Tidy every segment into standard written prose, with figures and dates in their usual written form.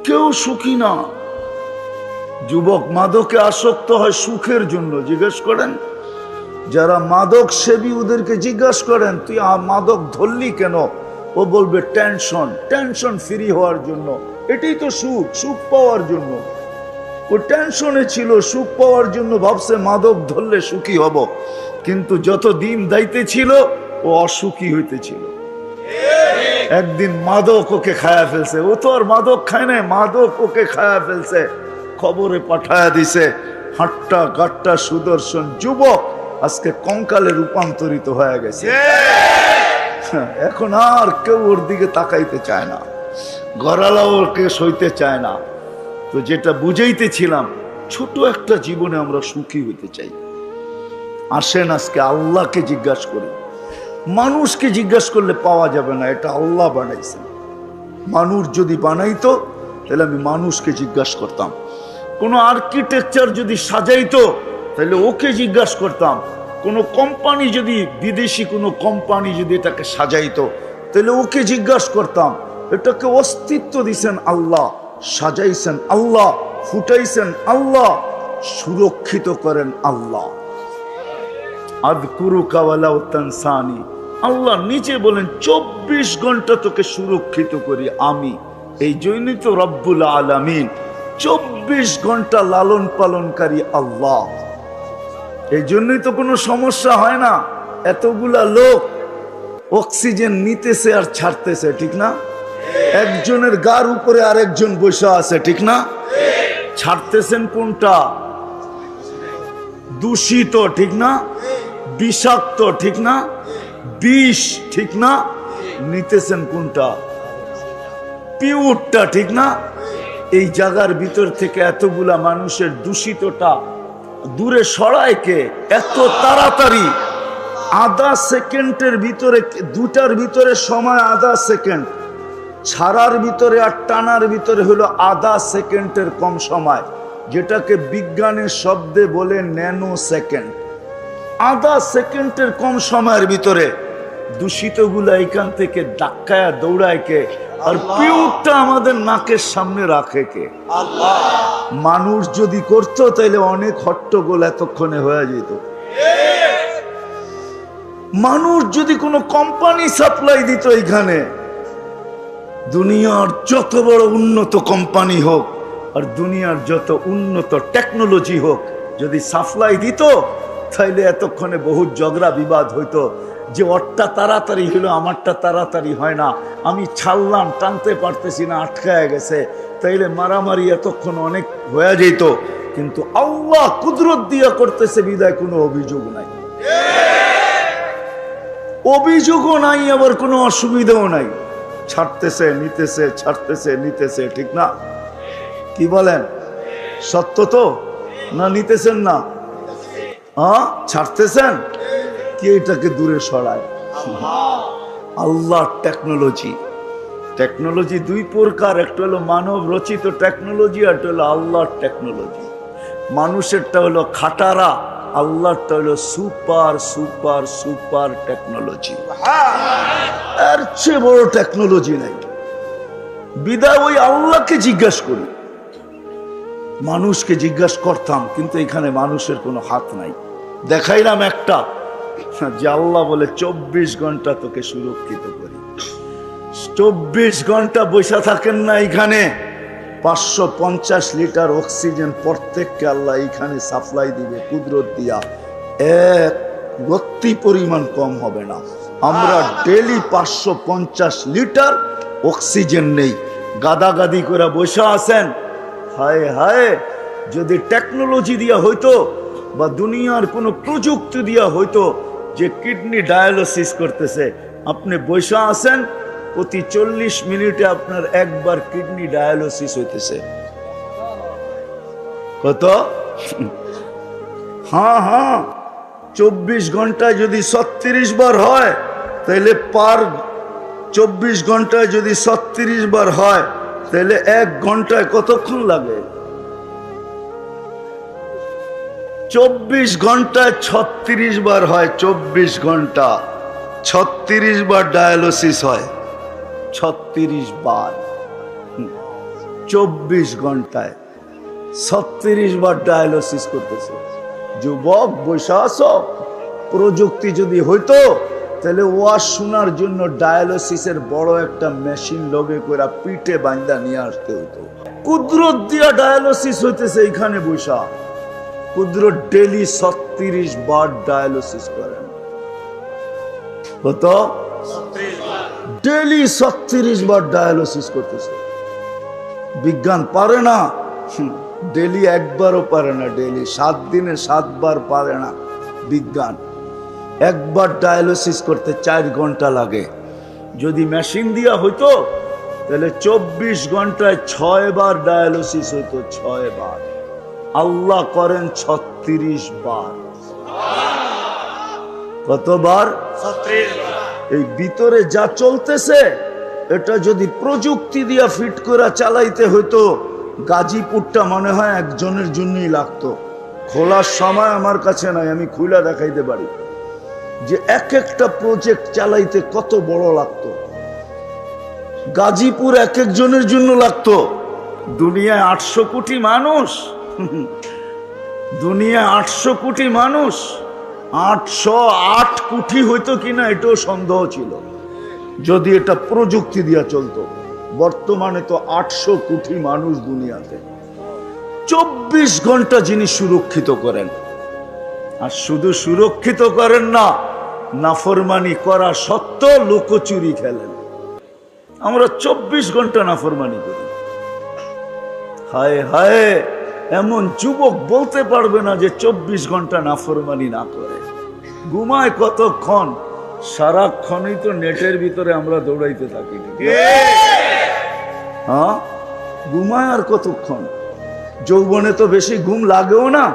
কেউ সুখী না। যুবক মাদকে আসক্ত হয় সুখের জন্য। জিজ্ঞেস করেন যারা মাদক সেবী ওদেরকে জিজ্ঞাসা করেন তুই মাদক ধরলি কেন, ও বলবে টেনশন, টেনশন ফ্রি হওয়ার জন্য। এটাই তো সুখ, সুখ পাওয়ার জন্য। ও টেনশনে ছিল, সুখ পাওয়ার জন্য ভাবছে মাদক ধরলে সুখী হব, কিন্তু যত দিন দাইতে ছিল ও অসুখী হইতেছিল। একদিন মাদক ওকে খায়া ফেলছে। ও তো আর মাদক খায় নাই, মাদক ওকে খায়া ফেলছে। খবরে পাঠায়া দিছে, হাট্টা গাট্টা সুদর্শন যুবক আজকে কঙ্কালে রূপান্তরিত হয়ে গেছে। এখন আর কেউ ওর দিকে তাকাইতে চায় না, গড়ালাও ওকে সইতে চায় না। তো যেটা বুঝাইতেছিলাম, ছোট একটা জীবনে আমরা সুখী হইতে চাই। আসেন আজকে আল্লাহকে জিজ্ঞাসা করি। মানুষকে জিজ্ঞাসা করলে পাওয়া যাবে না, এটা আল্লাহ বানাইছেন। মানুষ যদি বানাইতো তাহলে আমি মানুষকে জিজ্ঞাসা করতাম। কোনো আর্কিটেকচার যদি সাজাইতো তাহলে ওকে জিজ্ঞাসা করতাম। কোনো কোম্পানি যদি, বিদেশি কোনো কোম্পানি যদি এটাকে সাজাইতো তাহলে ওকে জিজ্ঞাসা করতাম। এটাকে অস্তিত্ব দিছেন আল্লাহ, সাজাইছেন আল্লাহ, ফুটাইছেন আল্লাহ, সুরক্ষিত করেন আল্লাহ। আযকুরুকা ওয়ালাউ তানসানি, আল্লাহ নিজে বলেন 24 ঘন্টা তোকে সুরক্ষিত করি আমি। এই জন্যই তো রব্বুল আলামিন, 24 ঘন্টা লালন পালনকারী আল্লাহ। এই জন্যই তো কোনো সমস্যা হয় না। এতগুলা লোক অক্সিজেন নিতেছে আর ছাড়তেছে, ঠিক না? একজনের গার উপরে আরেকজন বসে আছে, ঠিক না? ছাড়তেছেন কোনটা? দূষিত, ঠিক না? বিষাক্ত, ঠিক না? বিষ, ঠিক না? নিতেছেন কোনটা? পিউরটা, ঠিক না? এই জায়গার ভিতর থেকে এতগুলা মানুষের দূষিতটা দূরে সরায় কে? এত তাড়াতাড়ি আধা সেকেন্ডের ভিতরে, দুটার ভিতরে সময় আধা সেকেন্ড, ছাড়ার ভিতরে আর টানার ভিতরে হলো আধা সেকেন্ডের কম সময়, যেটাকে বিজ্ঞানের শব্দে বলে ন্যানো সেকেন্ড। আধা সেকেন্ডের কম সময়ের ভিতরে দূষিতগুলা এখান থেকে ধাক্কায় দৌড়ায় কে? আর পিউরটা আমাদের নাকের সামনে রাখে কে? আল্লাহ। মানুষ যদি করতো তাহলে অনেক হট্টগোল এতক্ষণে হয়ে যেত। মানুষ যদি কোনো কোম্পানি সাপ্লাই দিত এখানে, দুনিয়ার যত বড় উন্নত কোম্পানি হোক আর দুনিয়ার যত উন্নত টেকনোলজি হোক, যদি সাপ্লাই দিত তাইলে এতক্ষণে বহুত ঝগড়া বিবাদ হইতো, যে ওরটা তাড়াতাড়ি হলো আমারটা তাড়াতাড়ি হয় না, আমি ছাড়লাম টানতে পারতেছি না, আটকায় গেছে, তাইলে মারামারি এতক্ষণ অনেক হয়ে যেত। কিন্তু আল্লাহ কুদরত দিয়া করতেছে বিদায় কোনো অভিযোগ নাই, অভিযোগও নাই, আবার কোনো অসুবিধাও নাই। ছাড়তেছে নিতেছে, ছাড়তেছে নিতেছে, ঠিক না? কি বলেন? সত্য তো না? নিতেছেন না? ছাড়তেছেন কি? এটাকে দূরে সরায় আল্লাহ। টেকনোলজি, টেকনোলজি দুই প্রকার, একটা হলো মানব রচিত টেকনোলজি, আর একটা হলো আল্লাহর টেকনোলজি। মানুষেরটা হলো খাটারা, আল্লাহরটা হলো সুপার সুপার সুপার টেকনোলজি। এর চেয়ে বড় টেকনোলজি নাই। বিদায় ওই আল্লাহকে জিজ্ঞাসা করি। মানুষকে জিজ্ঞাসা করতাম, কিন্তু এখানে মানুষের কোনো হাত নাই। দেখাইলাম একটা, যে আল্লাহ বলে 24 ঘন্টা তোকে সুরক্ষিত করি। 24 ঘন্টা বসে থাকেন না এখানে। 550 লিটার অক্সিজেন প্রত্যেককে আল্লাহ এখানে সাপ্লাই দিবে কুদরত দিয়া, এক রত্তি পরিমাণ কম হবে না। আমরা ডেলি 550 লিটার অক্সিজেন নেই। গাদাগাদি করে বসে আছেন। হায় হায়, যদি টেকনোলজি দিয়া হইতো বা দুনিয়ার কোনো প্রযুক্তি দিয়া হইতো যে কিডনি ডায়ালিসিস করতেছে, আপনি বসে আছেন, প্রতি 40 মিনিটে আপনার একবার কিডনি ডায়ালিসিস হইতেছে। কত? হ্যাঁ, 24 ঘন্টায় যদি 36 বার হয়, তাহলে পার 24 ঘন্টায় যদি 36 বার হয়, তাহলে 1 ঘন্টায় কতক্ষণ লাগে? 24 ঘন্টায় 36 বার হয়। 24 ঘন্টা 36 বার ডায়ালিসিস হয়। 36 বার। 24 ঘন্টায় 36 বার ডায়ালিসিস করতেছে। যুবক বৈশা আছো, প্রযুক্তি যদি হইতো তাহলে ওয়াজ শোনার জন্য ডায়ালিসিসের বড় একটা মেশিন লগে করে পিঠে বাঁধা নিয়ে আসতে হতো। কুদরত দিয়া ডায়ালিসিস হইতেছে এইখানে বৈশা। কুদরত ডেলি 36 বার ডায়ালিসিস করেন। কত? ডেলি 36 বার ডায়ালিসিস করতেছে। বিজ্ঞান পারে না, ডেলি একবারও পারে না, ডেলি 7 দিনে 7 বার পারে না বিজ্ঞান। একবার ডায়ালিসিস করতে 4 ঘন্টা লাগে। যদি মেশিন দিয়া হইতো তাহলে 24 ঘন্টায় 6 বার ডায়ালিসিস হইতো, 6 বার। আল্লাহ করেন 36 বার। কতবার? 36 বার। এই ভিতরে যা চলতেছে এটা যদি প্রযুক্তি দিয়া ফিট করে চালাইতে হইতো, গাজীপুরটা মনে হয় একজনের জন্যই লাগতো। খোলার সময় আমার কাছে নাই, আমি খুলে দেখাইতে পারি যে এক একটা প্রজেক্ট চালাইতে কত বড় লাগতো। গাজীপুর এক একজনের জন্য লাগতো। দুনিয়ায় 800 কোটি মানুষ, দুনিয়ায় 800 কোটি মানুষ, 808 কোটি হইতো কিনা এটাও সন্দেহ ছিল যদি এটা প্রযুক্তি দিয়া চলতো। বর্তমানে তো 800 কোটি মানুষ দুনিয়াতে। 24 ঘন্টা যিনি সুরক্ষিত করেন, আর শুধু সুরক্ষিত করেন না, নাফরমানি করা সত্ত্বেও লুকোচুরি খেলেন। আমরা 24 ঘন্টা নাফরমানি করি। হায় হায়, এমন যুবক বলতে পারবে না যে 24 ঘন্টা নাফরমানি না করে। ঘুমায় কতক্ষণ? সারাক্ষণই তো নেটের ভিতরে আমরা দৌড়াইতে থাকি। হ্যাঁ, ঘুমায় আর কতক্ষণ? যৌবনে তো বেশি ঘুম লাগেও না,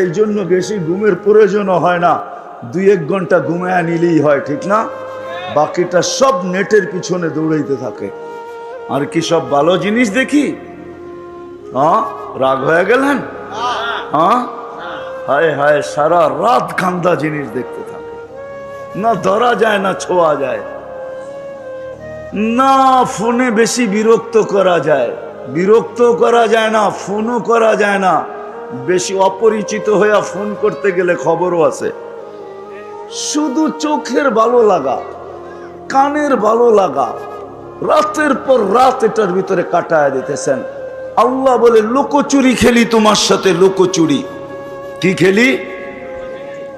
এই জন্য বেশি ঘুমের প্রয়োজনও হয় না। 2-1 ঘন্টা ঘুমায় নিলেই হয়, ঠিক না? বাকিটা সব নেটের পিছনে দৌড়াইতে থাকে। আর কি সব ভালো জিনিস দেখি? হ্যাঁ, রাগ হয়ে গেলেন? হ্যাঁ, হায় হায়, সারা রাত কান্দা জিনিস দেখতে থাকে। না ধরা যায় না ছোঁয়া যায়, না ফোনে বেশি বিরক্ত করা যায়, বিরক্ত করা যায় না, ফোনও করা যায় না। বেশি অপরিচিত হইয়া ফোন করতে গেলে খবরও আছে। শুধু চোখের ভালো লাগা, কানের ভালো লাগা, রাতের পর রাত এটার ভিতরে কাটায় দিতেছেন। আল্লাহ বলে লুকোচুরি খেলি তোমার সাথে, লুকোচুরি। কি খেলি?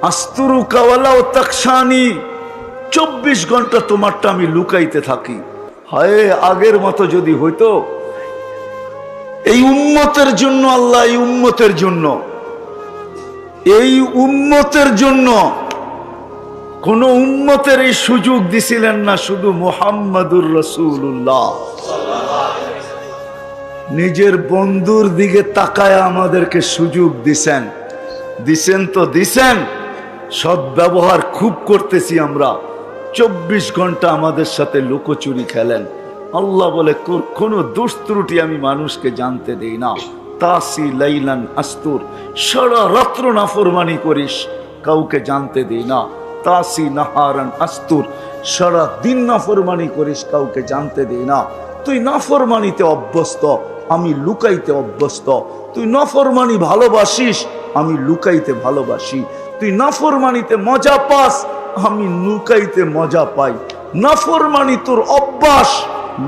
আস্তুরু কাওয়ালা ও তাকসানি। 24 ঘন্টা তোমারটা আমি লুকাইতে থাকি। হায়, আগের মতো যদি হইতো। এই উম্মতের জন্য আল্লাহ, এই উম্মতের জন্য, এই উম্মতের জন্য কোন উম্মতের এই সুযোগ দিছিলেন না, শুধু মুহাম্মাদুর রাসূলুল্লাহ নিজের বন্ধুর দিকে তাকায় আমাদেরকে সুযোগ দিছেন। দিছেন তো দিছেন, সদ্ব্যবহার খুব করতেছি আমরা। 24 ঘন্টা আমাদের সাথে লুকোচুরি খেলেন। আল্লাহ বলে কোনো দোষ ত্রুটি আমি মানুষকে জানতে দেই না। তাসি লাইলান আস্তুর, সারা রাত্র নাফরমানি করিস, কাউকে জানতে দেই না। তাসি নাহারান আস্তুর, সারা দিন নাফরমানি করিস, কাউকে জানতে দেই না। তুই নাফরমানিতে অভ্যস্ত, আমি লুকাইতে অভ্যস্ত। তুই নাফরমানি ভালোবাসিস, আমি লুকাইতে ভালোবাসি। তুই নাফরমানিতে মজা পাস, আমি লুকাইতে মজা পাই। নাফরমানি তোর অভ্যাস,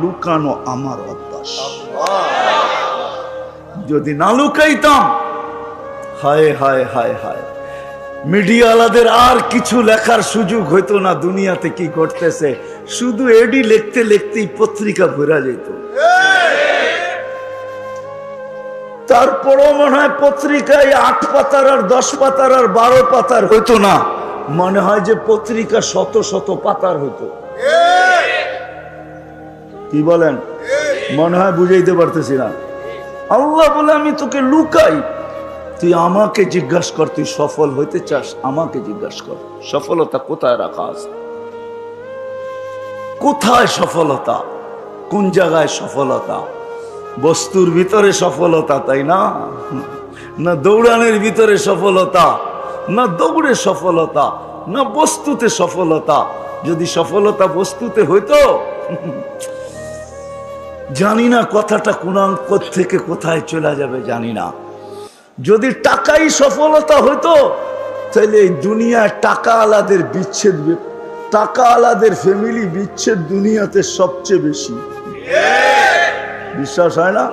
লুকানো আমার অভ্যাস। যদি না লুকাইতাম, হায় হায় হায় হায়, মিডিয়াওয়ালাদের আর কিছু লেখার সুযোগ হইতো না দুনিয়াতে কি ঘটতেছে। শুধু এডি লিখতে লিখতেই পত্রিকা ভরা যেত। তারপরও মনে হয় পত্রিকায় 8 পাতার আর 10 পাতার আর 12 পাতার হইতো না, মনে হয় যে পত্রিকা শত শত পাতার হইতো। কি বলেন? মনে হয় বুঝাইতে পারতেছি না। আল্লাহ বলে আমি তোকে লুকাই, তুই আমাকে জিজ্ঞাসা কর, তুই সফল হইতে চাস, আমাকে জিজ্ঞাসা কর সফলতা কোথায় রাখা আছে। কোথায় সফলতা? কোন জায়গায় সফলতা? বস্তুর ভিতরে সফলতা, তাই না? না দৌড়ানোর ভিতরে সফলতা, না দৌড়ে সফলতা, না বস্তুতে সফলতা। যদি সফলতা বস্তুতে হইতো জানি না কথাটা কোন থেকে কোথায় চলে যাবে জানি না। যদি টাকাই সফলতা হতো তাহলে এই দুনিয়ায় টাকা আলাদের বিচ্ছেদ, টাকা আলাদের ফ্যামিলি বিচ্ছেদ দুনিয়াতে সবচেয়ে বেশি। বিশ্বাস হয় না?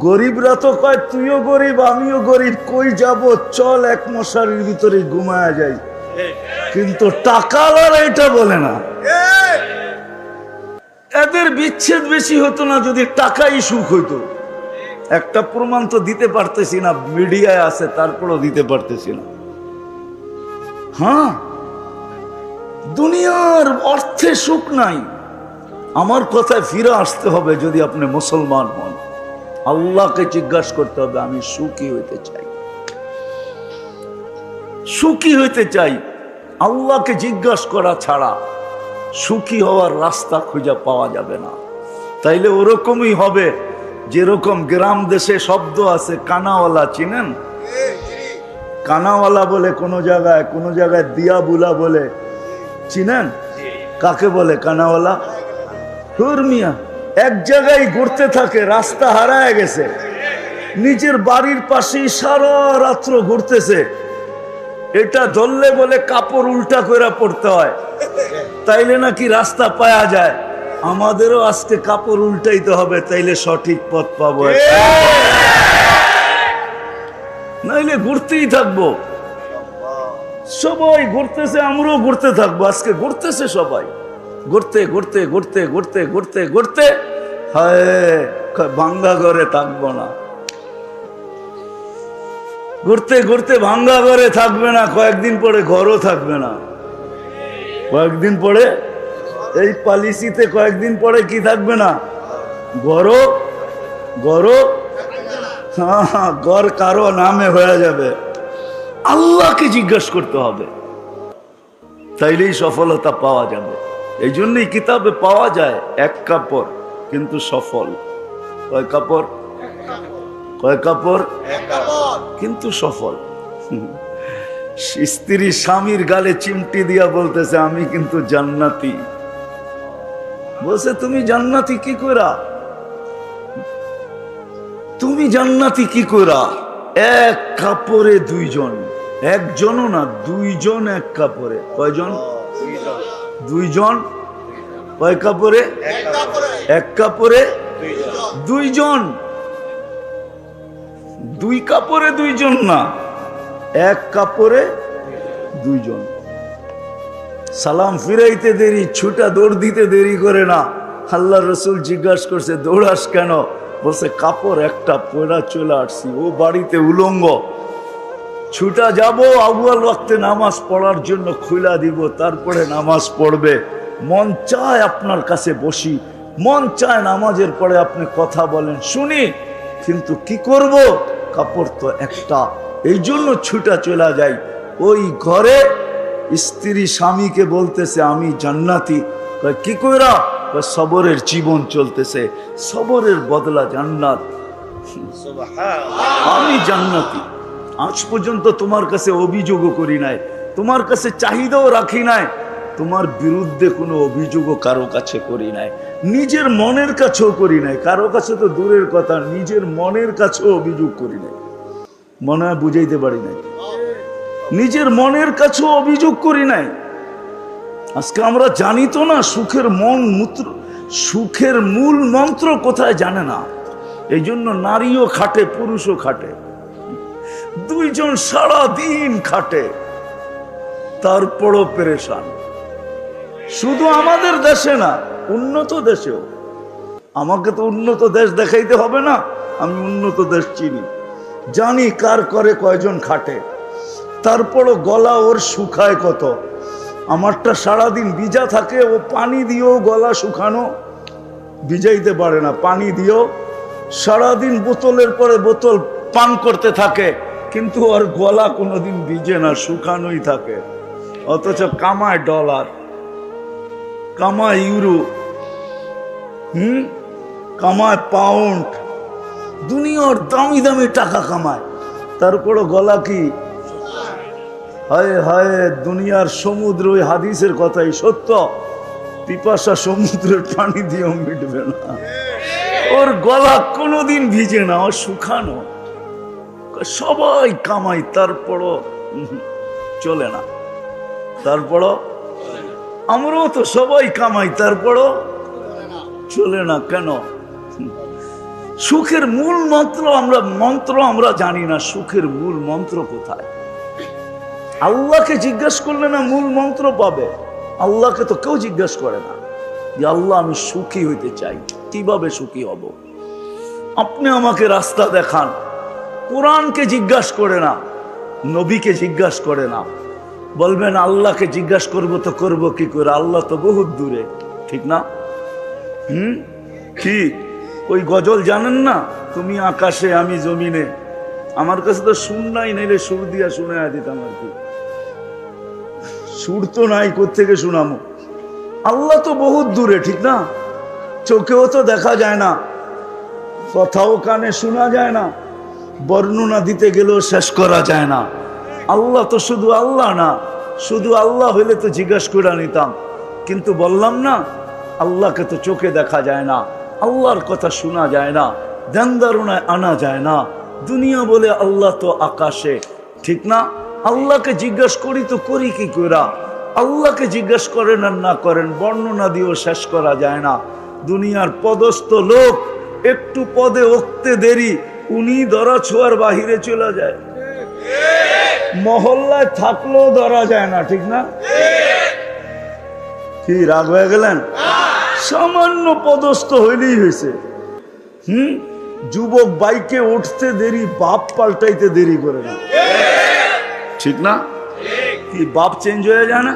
গরিবরা তো কয় তুইও গরিব আমিও গরিব, কই যাব, চল এক মশারির ভিতরে ঘুমায়া যাই। কিন্তু টাকা আলারা এটা বলে না। এদের বিচ্ছেদ বেশি হতো না যদি টাকাই সুখ হইতো। একটা প্রমাণ তো দিতে পারতেছি না, মিডিয়ায় আছে তারপরও দিতে পারতেছি না। হ্যাঁ, দুনিয়ার অর্থে সুখ নাই। আমার কথায় ফিরে আসতে হবে। যদি আপনি মুসলমান হন, আল্লাহকে জিজ্ঞাসা করতে হবে আমি সুখী হইতে চাই, সুখী হইতে চাই। আল্লাহকে জিজ্ঞাসা করা ছাড়া সুখী হওয়ার রাস্তা খুঁজে পাওয়া যাবে না। তাইলে ওরকমই হবে যেরকম গ্রাম দেশে শব্দ আছে কানাওয়ালা, চিনেন? কানাওয়ালা বলে কোন জায়গায় দিয়া বুলা বলে, চিনেন? কাকে বলে কানাওয়ালা? হুরমিয়া এক জায়গায় ঘুরতে থাকে, রাস্তা হারায় গেছে, নিজের বাড়ির পাশেই সারা রাত্র ঘুরতেছে। এটা ধরলে বলে কাপড় উল্টা করে পড়তে হয়, তাইলে নাকি রাস্তা পাওয়া যায়। আমাদেরও আজকে কাপড় উল্টাইতে হবে, তাইলে সঠিক পথ পাবো, নাইলে ঘুরতেই থাকবো। সবাই ঘুরতেছে, আমরাও ঘুরতে থাকবো। আজকে ঘুরতেছে সবাই, ঘুরতে ঘুরতে ঘুরতে ঘুরতে ঘুরতে ঘুরতে হায় ভাঙ্গা ঘরে থাকবো না। ঘুরতে ঘুরতে ভাঙ্গা ঘরে থাকবে না, কয়েকদিন পরে ঘরও থাকবে না। কয়েকদিন পরে এই পলিসিতে কয়েকদিন পরে কি থাকবে না? ঘরও ঘর কারো নামে হয়ে যাবে। আল্লাহকে জিজ্ঞাসা করতে হবে, তাইলেই সফলতা পাওয়া যাবে। এই জন্যই কিতাবে পাওয়া যায় এক কাপড় কিন্তু সফল। কয় কাপড়? কয় কাপড়? কিন্তু সফল। স্ত্রী স্বামীর গালে চিমটি দিয়া বলতেছে আমি কিন্তু জান্নাতি। বলছে তুমি জান্নাতি কি কইরা? তুমি জান্নাতি কি কইরা? এক কাপড়ে দুইজন, একজনও না দুইজন এক কাপড়ে। কয়জন? দুইজন। কয় কাপড়ে? এক কাপড়ে দুইজন। দুই কাপড়ে দুইজন না, এক কাপড়ে দুইজন। সালাম ফিরাইতে দেরি, ছুটা দৌড় দিতে দেরি করে না। আল্লাহ রসুল জিজ্ঞাসা করছে দৌড়াস কেন? বলছে কাপড় একটা পয়লা চলে আসছি, ও বাড়িতে উলঙ্গ, ছুটা যাব আউয়াল ওয়াক্তে নামাজ পড়ার জন্য, খুলা দিব, তারপরে নামাজ পড়বে। মন চায় আপনার কাছে বসি, মন চায় নামাজের পরে আপনি কথা বলেন শুনি, কিন্তু কি করব? কাপড় তো একটা, এই জন্য ছুটা চলে যাই। ওই ঘরে স্ত্রী স্বামীকে বলতেছে আমি জান্নাতি। কি কইরা? সবরের জীবন চলতেছে, সবরের বদলা জান্নাত। আমি জান্নাতি। আজ পর্যন্ত তোমার কাছে অভিযোগও করি নাই, তোমার কাছে চাহিদাও রাখি নাই, তোমার বিরুদ্ধে কোনো অভিযোগও কারো কাছে করি নাই, নিজের মনের কাছেও করি নাই। কারো কাছে তো দূরের কথা, নিজের মনের কাছেও অভিযোগ করি নাই। মনে হয় বুঝাইতে পারি নাই। নিজের মনের কাছেও অভিযোগ করি নাই। আজকে আমরা জানি তো না সুখের সুখের মূল মন্ত্র কোথায় জানে না। এই জন্য নারীও খাটে, পুরুষও খাটে, দুইজন সারা দিন খাটে, তারপরও পেরেশান। শুধু আমাদের দেশে না, উন্নত দেশেও। আমাকে তো উন্নত দেশ দেখাইতে হবে না, আমি উন্নত দেশ চিনি, জানি কার করে কয়জন খাটে। তারপরও গলা ওর শুকায় কত। আমারটা সারাদিন ভিজা থাকে, ও পানি দিয়েও গলা শুকানো ভিজাইতে পারে না, পানি দিয়েও সারাদিন বোতলের পরে বোতল পান করতে থাকে, কিন্তু ওর গলা কোনোদিন ভিজে না, শুকানোই থাকে। অথচ কামায় ডলার, কামায় ইউরো, কামায় পাউন্ড, দুনিয়ার দামি দামি টাকা কামায়, তারপরও গলা কি? হায় হায়, দুনিয়ার সমুদ্র। ওই হাদিসের কথাই সত্য। পিপাসা সমুদ্রের পানি দিয়েও মিটবে না। ওর গলা কোনোদিন ভিজে না, ও শুকানো। সবাই কামাই, তারপরও চলে না। তারপরও আমরাও তো সবাই কামাই, তারপরও চলে না। কেন? সুখের মূল মন্ত্র আমরা জানি না। সুখের মূল মন্ত্র কোথায়? আল্লাহকে জিজ্ঞাসা করলে না মূল মন্ত্র পাবে। আল্লাহকে তো কেউ জিজ্ঞাসা করে না যে আল্লাহ আমি সুখী হইতে চাই, কিভাবে সুখী হব? আপনি আমাকে রাস্তা দেখান। কোরআনকে জিজ্ঞাসা করে না, নবীকে জিজ্ঞাসা করে না। বলবেন আল্লাহকে জিজ্ঞাসা করবো তো করবো কি করে? আল্লাহ তো বহুত দূরে, ঠিক না? কি ওই গজল জানেন না, তুমি আকাশে আমি জমিনে? আমার কাছে তো সুর নাই, নাইলে সুর দিয়া শুনে দিতাম আর কি। সুর তো নাই, কোত্থেকে শুনামো? আল্লাহ তো বহুত দূরে, ঠিক না? চোখেও তো দেখা যায় না, কথাও কানে শোনা যায় না, বর্ণনা দিতে গেলেও শেষ করা যায় না। আল্লাহ তো শুধু আল্লাহ না। শুধু আল্লাহ হইলে তো জিজ্ঞাসা করে নিতাম, কিন্তু বললাম না আল্লাহকে তো চোখে দেখা যায় না, আল্লাহর কথা শোনা যায় না, ধ্যান ধারণায় আনা যায় না। দুনিয়া বলে আল্লাহ তো আকাশে, ঠিক না? আল্লাহকে জিজ্ঞাসা করি তো করি কি করা? আল্লাহকে জিজ্ঞাসা করেন আর না করেন, বর্ণনা দিয়েও শেষ করা যায় না। দুনিয়ার পদস্থ লোক একটু পদে উঠতে দেরি, উনি ধরা ছোঁয়ার বাহিরে চলে যায়। মহল্লায় থাকলেও ধরা যায় না, ঠিক না? কি রাগ হয়ে গেলেন? সামান্য পদস্থ হইলেই হয়েছে। যুবক বাইকে উঠতে দেরি, বাপ পাল্টাইতে দেরি করে না, ঠিক না? কি বাপ চেঞ্জ হয়ে যায় না?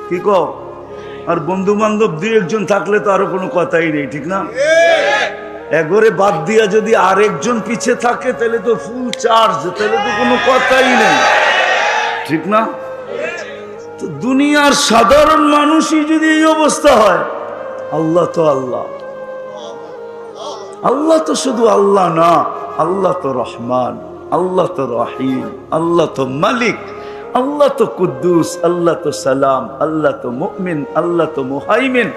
কি কও? আর বন্ধু বান্ধব দুই একজন থাকলে তো আরো কোনো কথাই নেই, ঠিক না? একবারে বাদ দিয়া যদি আরেকজন পিছে থাকে তাহলে তো ফুল চার্জ, তাহলে তো কোনো কথাই নেই, ঠিক না? তো দুনিয়ার সাধারণ মানুষই যদি এই অবস্থা হয়, আল্লাহ তো আল্লাহ। আল্লাহ তো শুধু আল্লাহ না, আল্লাহ তো রহমান, আল্লাহ তো রহিম, আল্লাহ তো মালিক, আল্লাহ তো কুদ্দুস, আল্লাহ তো সালাম, আল্লাহ তো মুমিন, আল্লাহ তো মুহাইমিন,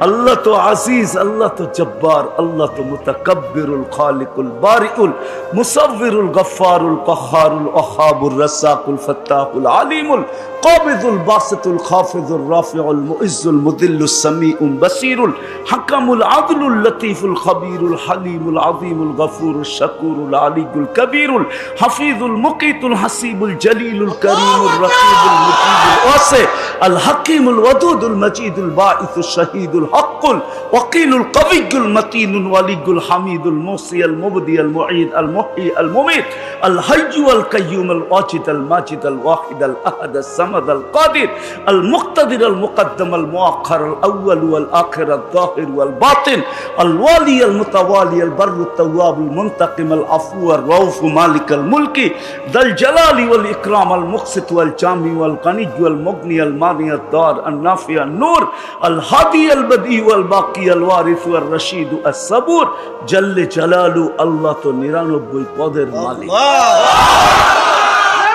আল্লাহ তো আজিজ, আল্লাহ তো জব্বার, আল্লাহ তো মুতাকাব্বিরুল খালিকুল বারিউল মুসাব্বিরুল গফফারুল কাহ্হারুল ওয়াহাবুর রাসাকুল ফাত্তাহুল আলিমুল কাবিদুল বাসিতুল খাফিজুর রাফিউল মুইজ্জুল মুদিল্লুস সামিউল বাসিরুল হাকামুল আদলুল লতীফুল খবীরুল হালিমুল আযীমুল গফুরুশ শাকুরুল আলিয়ুল কবীরুল হাফিজুল মুকিতুল হাসিবুল জলিলুল করিমুর রকিবুল মুজিবুল ওয়াসি আল হাকিমুল ওয়াদুদুল মজিদুল বাঈসুশ শাহীদুল হকুল ওয়াকিলুল কবিয়ুল মতিনুল ওয়ালিয়ুল হামিদুল মুসিয়াল মুবদিয়াল মুঈদ আল মুহয়ি আল মুমীত আল হাইয়্যু আল কাইয়্যুম আল ওয়াজিদ আল মাজিদ আল ওয়াহিদ আল আহাদ আস সামাদ আল কাদির আল মুক্তাদির আল মুকদ্দম আল মুআক্খার আল আউয়াল ওয়াল আখির আল যাহির ওয়াল বাতিন আল ওয়ালি আল মুতাওয়ালি আল বাররু তাওয়াব আল মুনতাকিম আল আফু আর রাউফ মালিক আল মুলকি দাল জালালি ওয়াল ইকরাম আল মুকসিত ওয়াল জামি ওয়াল গনি ওয়াল মুগনি আল মানি আল দার আল নাফি আল নূর আল হাদি আল বদি ওয়াল বাকি আল ওয়ারিস ওয়াল রশিদ আস সাবুর জাল্লে জালালু। আল্লাহ তো 99 পদের মালিক।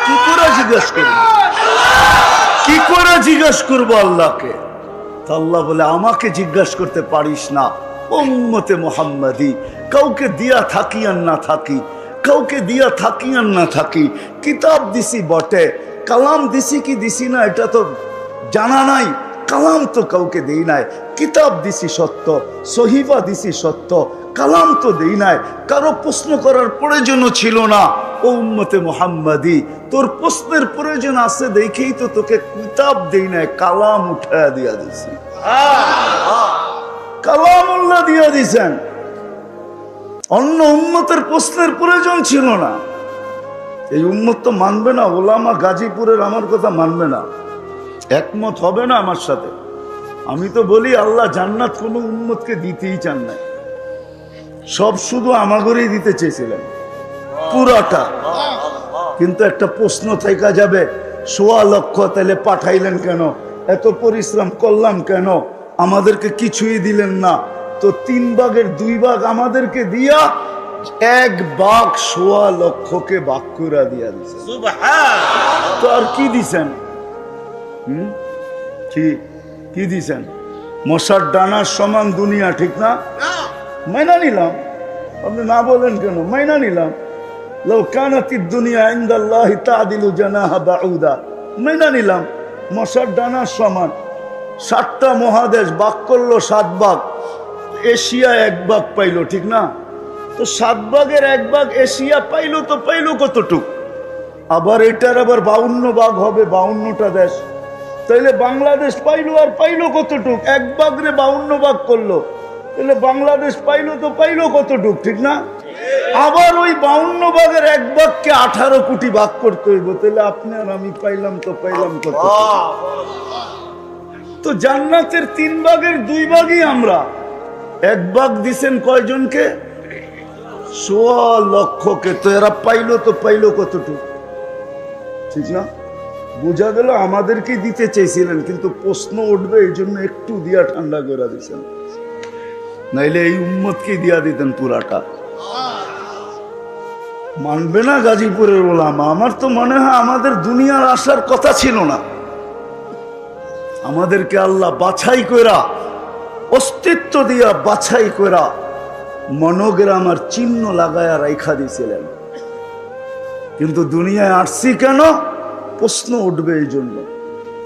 কি করে জিজ্ঞাসা করব? কি করে জিজ্ঞাসা করবো আল্লাহকে? তো আল্লাহ বলে আমাকে জিজ্ঞাসা করতে পারিস না, উম্মতে মুহাম্মাদি। কাউকে দিয়া থাকি আর না থাকি, কাউকে দিয়া থাকি আর না থাকি, কিতাব দিছি বটে, কালাম দিছি কি দিছি না এটা তো জানা নাই। কালাম তো কাউকে দেই নাই, কিতাব দিছি সত্য, সহিফা দিছি সত্য, কালাম তো দেই নাই। কারো প্রশ্ন করার প্রয়োজন ছিল না। ও উম্মতে মুহাম্মাদি, তোর প্রশ্নের প্রয়োজন আছে দেখেই তো তোকে কিতাব দেই নাই, কালাম উঠায়া দিয়া দিছি। কালামুল্লাহ দিয়া দিছেন। অন্য উম্মতের প্রশ্নের প্রয়োজন ছিল না। এই উম্মত তো মানবে না, ওলামা গাজীপুরের আমার কথা মানবে না, একমত হবে না আমার সাথে। আমি তো বলি আল্লাহ জান্নাত কোনো উম্মতকে দিতেই চান না, সব শুধু আমাগরেই দিতে চেয়েছিলেন পুরাটা। কিন্তু একটা প্রশ্ন থেকে যাবে, ১.৫ লক্ষ তাহলে পাঠাইলেন কেন? এত পরিশ্রম করলাম কেন? আমাদেরকে কিছুই দিলেন না। তো 3 ভাগের 2 ভাগ আমাদেরকে দিয়া 1 ভাগ ১.৫ লক্ষকে ভাগ করে দিয়া দিয়েছেন। তো আর কি দিছেন? কি দিছেন? মশার ডানার সমান দুনিয়া, ঠিক না? মাইনা নিলাম, আপনি না বলেন কেন? মাইনা নিলাম। লাউ কানাতিদ দুনিয়া ইনদাল্লাহি তা'দিলু জানাহা বাউদা, মাইনা নিলাম মশার ডানার সমান। 7টা মহাদেশ ভাগ করলো 7 ভাগ, এশিয়া 1 ভাগ পাইলো, ঠিক না? তো 7 ভাগের 1 ভাগ এশিয়া পাইলো, তো পাইলো কতটুক? আবার এটার আবার 52 ভাগ হবে, 52টা দেশ। তাইলে বাংলাদেশ পাইলো, আর পাইলো কতটুক? 1 ভাগরে 52 ভাগ করলো, তাহলে বাংলাদেশ পাইলো, তো পাইলো কতটুক, ঠিক না? আবার ওই 52 ভাগের 1 ভাগকে 18 কোটি ভাগ করতে হইব, তাহলে আপনি আর আমি পাইলাম, তো পাইলাম কত? তো জান্নাতের 3 ভাগের 2 ভাগই আমরা। 1 ভাগ দিছেন কয়জনকে? 1.25 লক্ষকে। তো এরা পাইলো, তো পাইলো কতটুক, ঠিক না? বোঝা গেল আমাদেরকে দিতে চেয়েছিলেন, কিন্তু প্রশ্ন উঠবে এই জন্য একটু দিয়া ঠান্ডা করে দিয়েছেন, নাইলে এই উম্মতকে দিয়া দিতেন পুরাটা। মানবে না গাজীপুরের ওলামা। আমার তো মনে হয় আমাদের দুনিয়ার আসার কথা ছিল না। আমাদেরকে আল্লাহ বাছাই কইরা, অস্তিত্ব দিয়া বাছাই কইরা মনোগ্রাম আর চিহ্ন লাগায়া রাইখা দিয়েছিলেন। কিন্তু দুনিয়ায় আসছি কেন? প্রশ্ন উঠবে এই জন্য।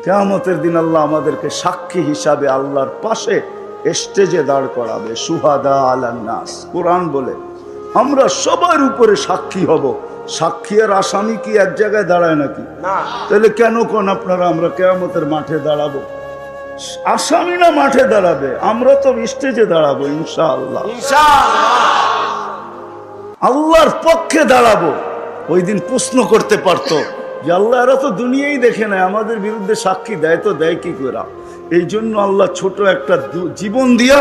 কিয়ামতের দিন আল্লাহ আমাদেরকে সাক্ষী হিসাবে আল্লাহর পাশে স্টেজে দাঁড় করাবে। সুহাদা আলান নাস, কোরআন বলে আমরা সবার উপরে সাক্ষী হব। সাক্ষী আর আসামি কি এক জায়গায় দাঁড়ায় নাকি? তাহলে কেন কোন আপনারা আমরা কিয়ামতের মাঠে দাঁড়াবো? আসামি না মাঠে দাঁড়াবে, আমরা তো স্টেজে দাঁড়াবো ইনশাআল্লাহ। আল্লাহর পক্ষে দাঁড়াবো। ওই দিন প্রশ্ন করতে পারতো যে আল্লাহ, এরা তো দুনিয়াই দেখে নেয়, আমাদের বিরুদ্ধে সাক্ষী দেয়, তো দেয় কি করে? এই জন্য আল্লাহ ছোট একটা জীবন দিয়া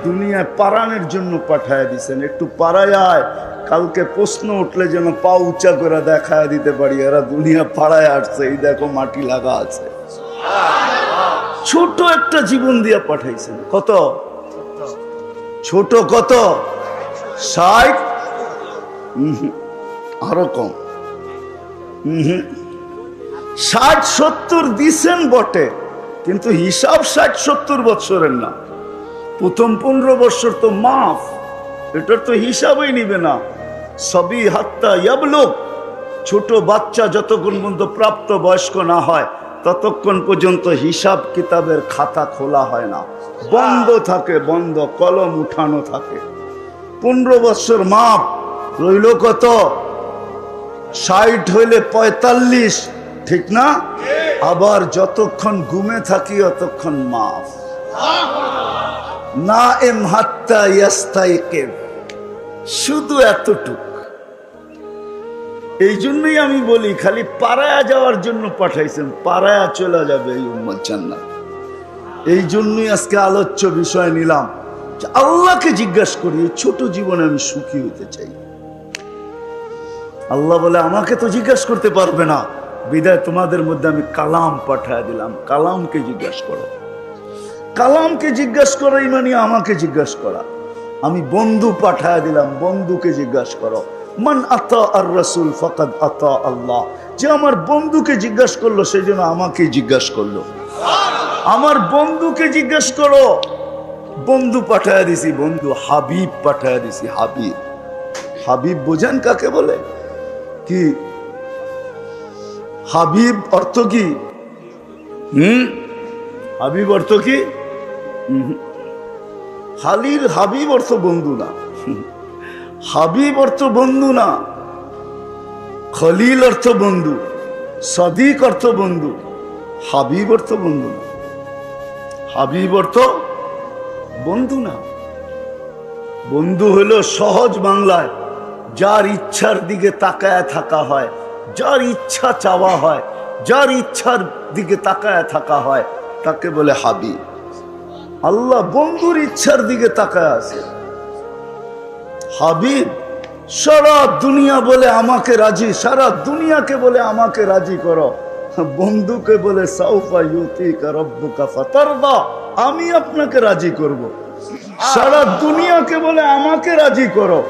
দুনিয়ায় পারানের জন্য পাঠায় দিছেন। একটু পাড়ায় আয়, কালকে প্রশ্ন উঠলে যেন পা উঁচা করে দেখায় দিতে পারি এরা দুনিয়া পাড়ায় আসছে, এই দেখো মাটি লাগা আছে। ছোট একটা জীবন দিয়া পাঠাইছেন। কত ছোট? কত? 60? আরো কম। 60-70 দিছেন বটে, কিন্তু হিসাব 60-70 বছরের না। প্রথম 15 বছর তো মাফ, এটার তো হিসাবই নিবে না। সবই হাত্তা ইয়াবলুগ, ছোট বাচ্চা যতক্ষণ পর্যন্ত প্রাপ্ত বয়স্ক না হয় ততক্ষণ পর্যন্ত হিসাব কিতাবের খাতা খোলা হয় না, বন্ধ থাকে, বন্ধ, কলম উঠানো থাকে। 15 বছর মাপ রইল কত? 60 হইলে 45, ঠিক না? আবার যতক্ষণ ঘুমে থাকি ততক্ষণ মাফ। না এম হাত্তা ইয়াস্তাইকিব, শুধু এতটুক। এই জন্যই আমি বলি খালি পাড়ায়া যাওয়ার জন্য পাঠাইছেন, পাড়ায়া চলে যাবে এই উম্মত জান্নাত। এই জন্যই আজকে আলোচ্য বিষয় নিলাম যে আল্লাহকে জিজ্ঞাসা করি, এই ছোট জীবনে আমি সুখী হতে চাই। আল্লাহ বলে আমাকে তো জিজ্ঞাসা করতে পারবে না, বিদায় তোমাদের মধ্যে আমি কালাম পাঠায় দিলাম। কালামকে জিজ্ঞাসা করো। কালামকে জিজ্ঞাসা করা মানে আমাকে জিজ্ঞাসা করা। আমি বন্ধু পাঠায় দিলাম, বন্ধুকে জিজ্ঞাসা করো। মান আতা আর রাসূল ফাকাদ আতা আল্লাহ। যে আমার বন্ধুকে জিজ্ঞাসা করলো সেই জন্য আমাকে জিজ্ঞাসা করলো। আমার বন্ধুকে জিজ্ঞাসা করো। বন্ধু পাঠায় দিছি, বন্ধু হাবিব পাঠায় দিছি। হাবিব, হাবিব বোঝেন কাকে বলে? কি হাবিব অর্থ কি? হাবিব অর্থ কি? খালির হাবিব অর্থ বন্ধু না। হাবিব অর্থ বন্ধু না। খলিল অর্থ বন্ধু, সাদিক অর্থ বন্ধু, হাবিব অর্থ বন্ধু না। হাবিব অর্থ বন্ধু না। বন্ধু হলো সহজ বাংলায় যার ইচ্ছার দিকে তাকায় থাকা হয়, যার ইচ্ছা চাওয়া হয়, যার ইচ্ছার দিকে তাকায় থাকা হয়, তাকে বলে হাবিব। আল্লাহ বন্ধুর ইচ্ছার দিকে তাকায় আছে। হাবিব সারা দুনিয়া বলে আমাকে রাজি, সারা দুনিয়াকে বলে আমাকে রাজি করো। বন্ধুকে বলে সাউফা ইউতিকা রাব্বুকা ফাতারদা, আমি আপনাকে রাজি করব। সারা দুনিয়াকে বলে আমাকে রাজি করো।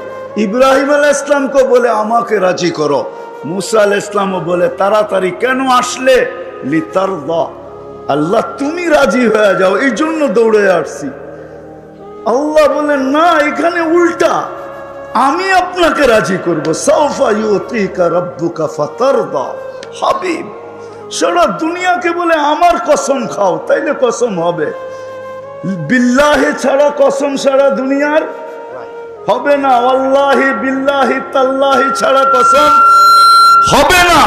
ইব্রাহিম আলাইহিস সালামকে বলে আমাকে রাজি করো। মুসা আলাইহিস সালামও বলে তাড়াতাড়ি কেন আসলে? লিতারদা, আল্লাহ তুমি রাজি হয়ে যাও, এই জন্য দৌড়ে আসছি। আল্লাহ বলেন না, এখানে উল্টা, আমি আপনাকে রাজি করব। সাউফা ইউতিকা রাব্বুকা ফাতারদা। হাবিব সারা দুনিয়াকে বলে আমার কসম খাও, তাইলে কসম হবে। বিল্লাহি ছাড়া কসম সারা দুনিয়ার হবে না, আল্লাহি বিল্লাহি তাল্লাহি ছাড়া কসম হবে না।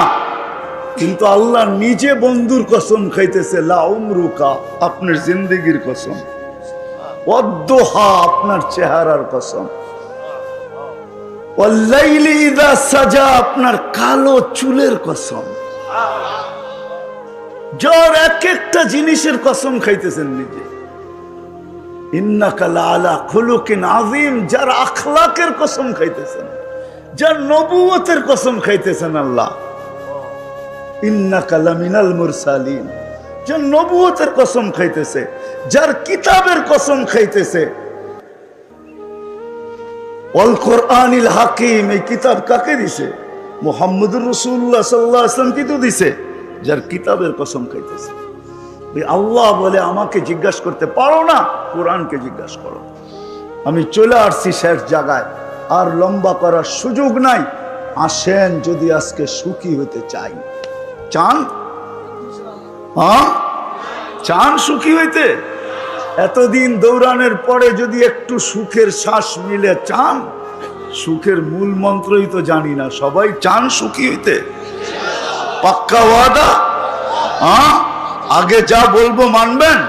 কিন্তু আল্লাহ নিজে বন্ধুর কসম খাইতেছে, লা উমরুকা, আপনার জিন্দেগির কসম, ওয়াদ্দুহা, আপনার চেহারার কসম, ওয়াল্লাইলি ইযা সাজা, আপনার কালো চুলের কসম। যার এক একটা জিনিসের কসম খাইতেছেন নিজে। ইন্নাকা লাআলা খুলুকিন আযীম, যার আখলাকের কসম খাইতেছেন, যার নবুয়তের কসম খাইতেছেন আল্লাহ। ইন্নাকা লামিনাল মুরসালিন, যার নবুয়তের কসম খাইতেছে, যার কিতাবের কসম খাইতেছে। ওয়াল কোরআনিল হাকিম, এই কিতাব কাকে দিছে? মুহাম্মদুর রাসূলুল্লাহ সাল্লাল্লাহু আলাইহি ওয়াসাল্লাম কি তো দিছে? যার কিতাবের কসম খাইতেছে। আল্লাহ বলে আমাকে জিজ্ঞাসা করতে পারো না, কোরআনকে জিজ্ঞাসা করো। আমি চলে আসছি শেষ জায়গায়, আর লম্বা করার সুযোগ নাই। আসেন, যদি আজকে সুখী হতে চাই। চান? হ্যাঁ, চান সুখী হইতে? এতদিন দৌড়ানোর পরে যদি একটু সুখের শ্বাস মিলে, চান? সুখের মূল মন্ত্রই তো জানি না, সবাই চান সুখী হইতে? পাক্কা ওয়াদা? হ্যাঁ, আগে যা বলবো মানবেন?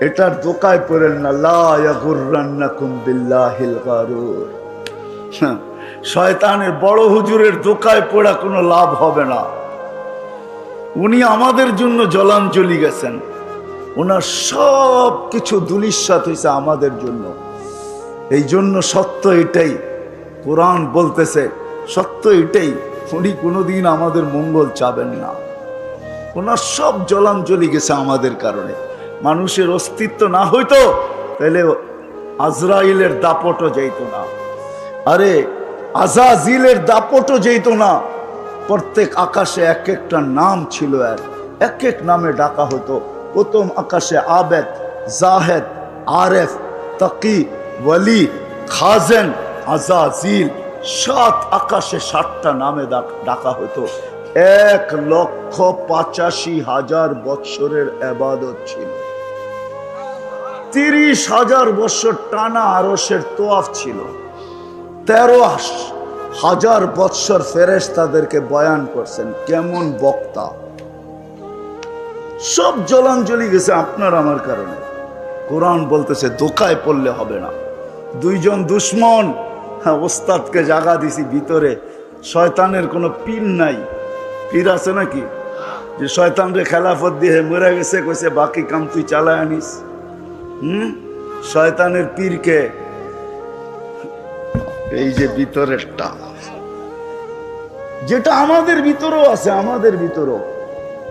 এটার দোকায় পড়েন না, লা ইয়াগুররান্নাকুম বিল্লাহিল গারুর। শয়তানের বড় হুজুরের দোকায় পড়া কোনো লাভ হবে না। উনি আমাদের জন্য জলাঞ্জলি গেছেন, ওনার সব কিছু ধূলিসাৎ হয়েছে আমাদের জন্য। এই জন্য সত্য এটাই, কোরআন বলতেছে সত্য এটাই, উনি কোনোদিন আমাদের মঙ্গল চাবেন না। ওনার সব জলাঞ্জলি গেছে আমাদের কারণে। মানুষের অস্তিত্ব না হইতো তাহলে আজরাইলের দাপটও যেত না, আরে আজাজিলের দাপটও যেত না। প্রত্যেক আকাশে এক একটা নাম ছিল, এক এক নামে ডাকা হতো। প্রথম আকাশে আবেদ, জাহেদ, আরেফ, তাকি, ওয়ালি, খাজেন, আজাজিল, 7 আকাশে 7টা নামে ডাকা হতো। 1,85,000 বৎসরের ইবাদত ছিল। 30,000 বছর টানা আরশের তোয়াফ ছিল। 13,000 বৎসর ফেরেশতাদেরকে বয়ান করছেন, কেমন বক্তা। সব জলাঞ্জলি গেছে আপনার আমার কারণে। কোরআন বলতেছে দোকায় পড়লে হবে না। 2 জন দুশ্মন, ওস্তাদকে জাগা দিছি ভিতরে। শয়তানের কোনো পীর নাই। পীর আছে নাকি যে শয়তানরে খেলাফত দিয়ে মরে গেছে, কইছে বাকি কাম তুই চালায় আনিস? শয়তানের পীরকে, এই যে ভিতরেরটা, যেটা আমাদের ভিতরেও আছে, আমাদের ভিতরেও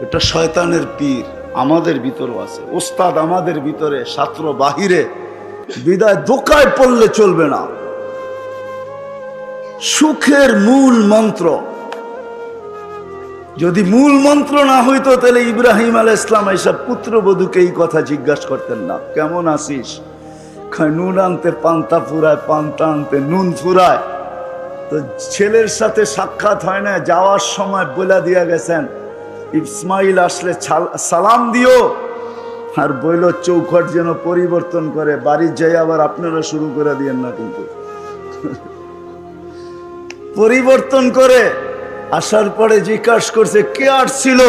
এটা শয়তানের পীর আমাদের ভিতরেও আছে। ওস্তাদ আমাদের ভিতরে, ছাত্র বাহিরে। বিদায় দোকায় পড়লে চলবে না। সুখের মূল মন্ত্র, যদি মূল মন্ত্র না হইতো তাহলে ইব্রাহিম আলাইহিস সালাম এইসব পুত্রবধূকে এই কথা জিজ্ঞাসা করতেন না, কেমন আছিস? নুন আনতে পান্তা ফুরায়, পান্তা আনতে নুন ফুরায়। তো ছেলের সাথে সাক্ষাৎ হয় না, যাওয়ার সময় বলে দিয়া গেছেন ইসমাইল আসলে সালাম দিও, আর বইল চৌখট যেন পরিবর্তন করে, বাড়ির যাই আবার আপনারা শুরু করে দিয়েন না। কিন্তু পরিবর্তন করে আসার পরে জিজ্ঞাসা করছে কে আসছিল।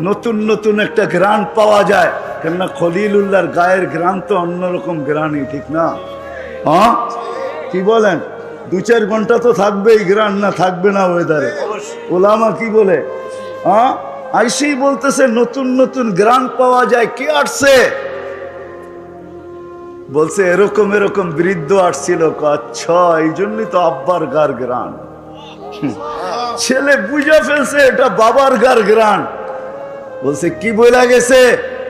নতুন নতুন একটা ঘ্রাণ পাওয়া যায়, কেননা খলিলুল্লাহর গায়ের ঘ্রাণ তো অন্যরকম ঘ্রাণই, ঠিক না? হ্যাঁ, কি বলেন? 2-4 ঘন্টা তো থাকবেই ঘ্রাণ, না থাকবে না ওয়েদারে? ওলামা কি বলে? হ্যাঁ, আইসেই বলতেছে নতুন নতুন ঘ্রাণ পাওয়া যায়, কে আসছে? বলছে এরকম এরকম বৃদ্ধ আসছিল। আচ্ছা, এই জন্যই তো আব্বার গার ঘ্রাণ। ছেলে বুঝে ফেলছে এটা বাবার গার ঘ্রাণ। বলছে কি বইলা গেছে?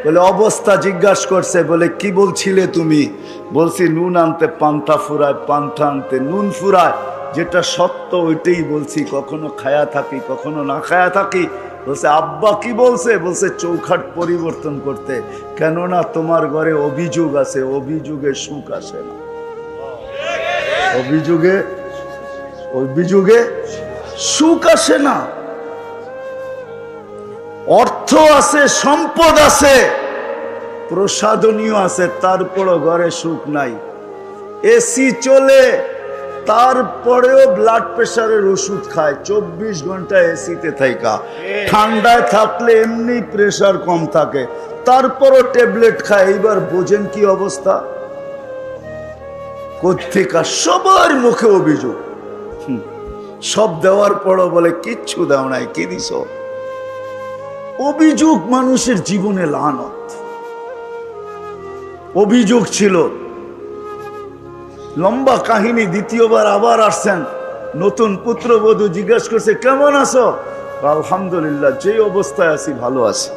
বলে অবস্থা জিজ্ঞাসা করছে। বলে কি বলছিলে তুমি? বলছি নুন আনতে পান্তা ফুরায়, পান্তা আনতে নুন ফুরায়। যেটা সত্য ওইটাই বলছি, কখনো খায়া থাকি কখনো না খায়া থাকি, বলছে আব্বা কি বলছে? বলছে চৌখাট পরিবর্তন করতে, কেননা তোমার ঘরে অভিযোগ আছে, অভিযোগে সুখ আসে না। অভিযোগে সুখ আসে না। অর্থ আছে, সম্পদ আছে, প্রসাদনীয় আছে, তারপরও ঘরে সুখ নাই। এসি চলে, তারপরেও ব্লাড প্রেশারের ওষুধ খায়, 24 ঘন্টা এসিতে থাকা। ঠান্ডায় থাকলে এমনি প্রেশার কম থাকে, তারপরও ট্যাবলেট খায়। এইবার বোঝেন কি অবস্থা। কোত্থেকা সবার মুখে অভিযোগ। সব দেওয়ার পরও বলে কিচ্ছু দাও নাই, কি দিছ? অভিযোগ মানুষের জীবনে লানত। অভিযোগ ছিল। লম্বা কাহিনী। দ্বিতীয়বার আবার আসছেন, নতুন পুত্রবধূ জিজ্ঞাসা করছে কেমন আছো? আলহামদুলিল্লাহ, যে অবস্থায় আছি ভালো আছি।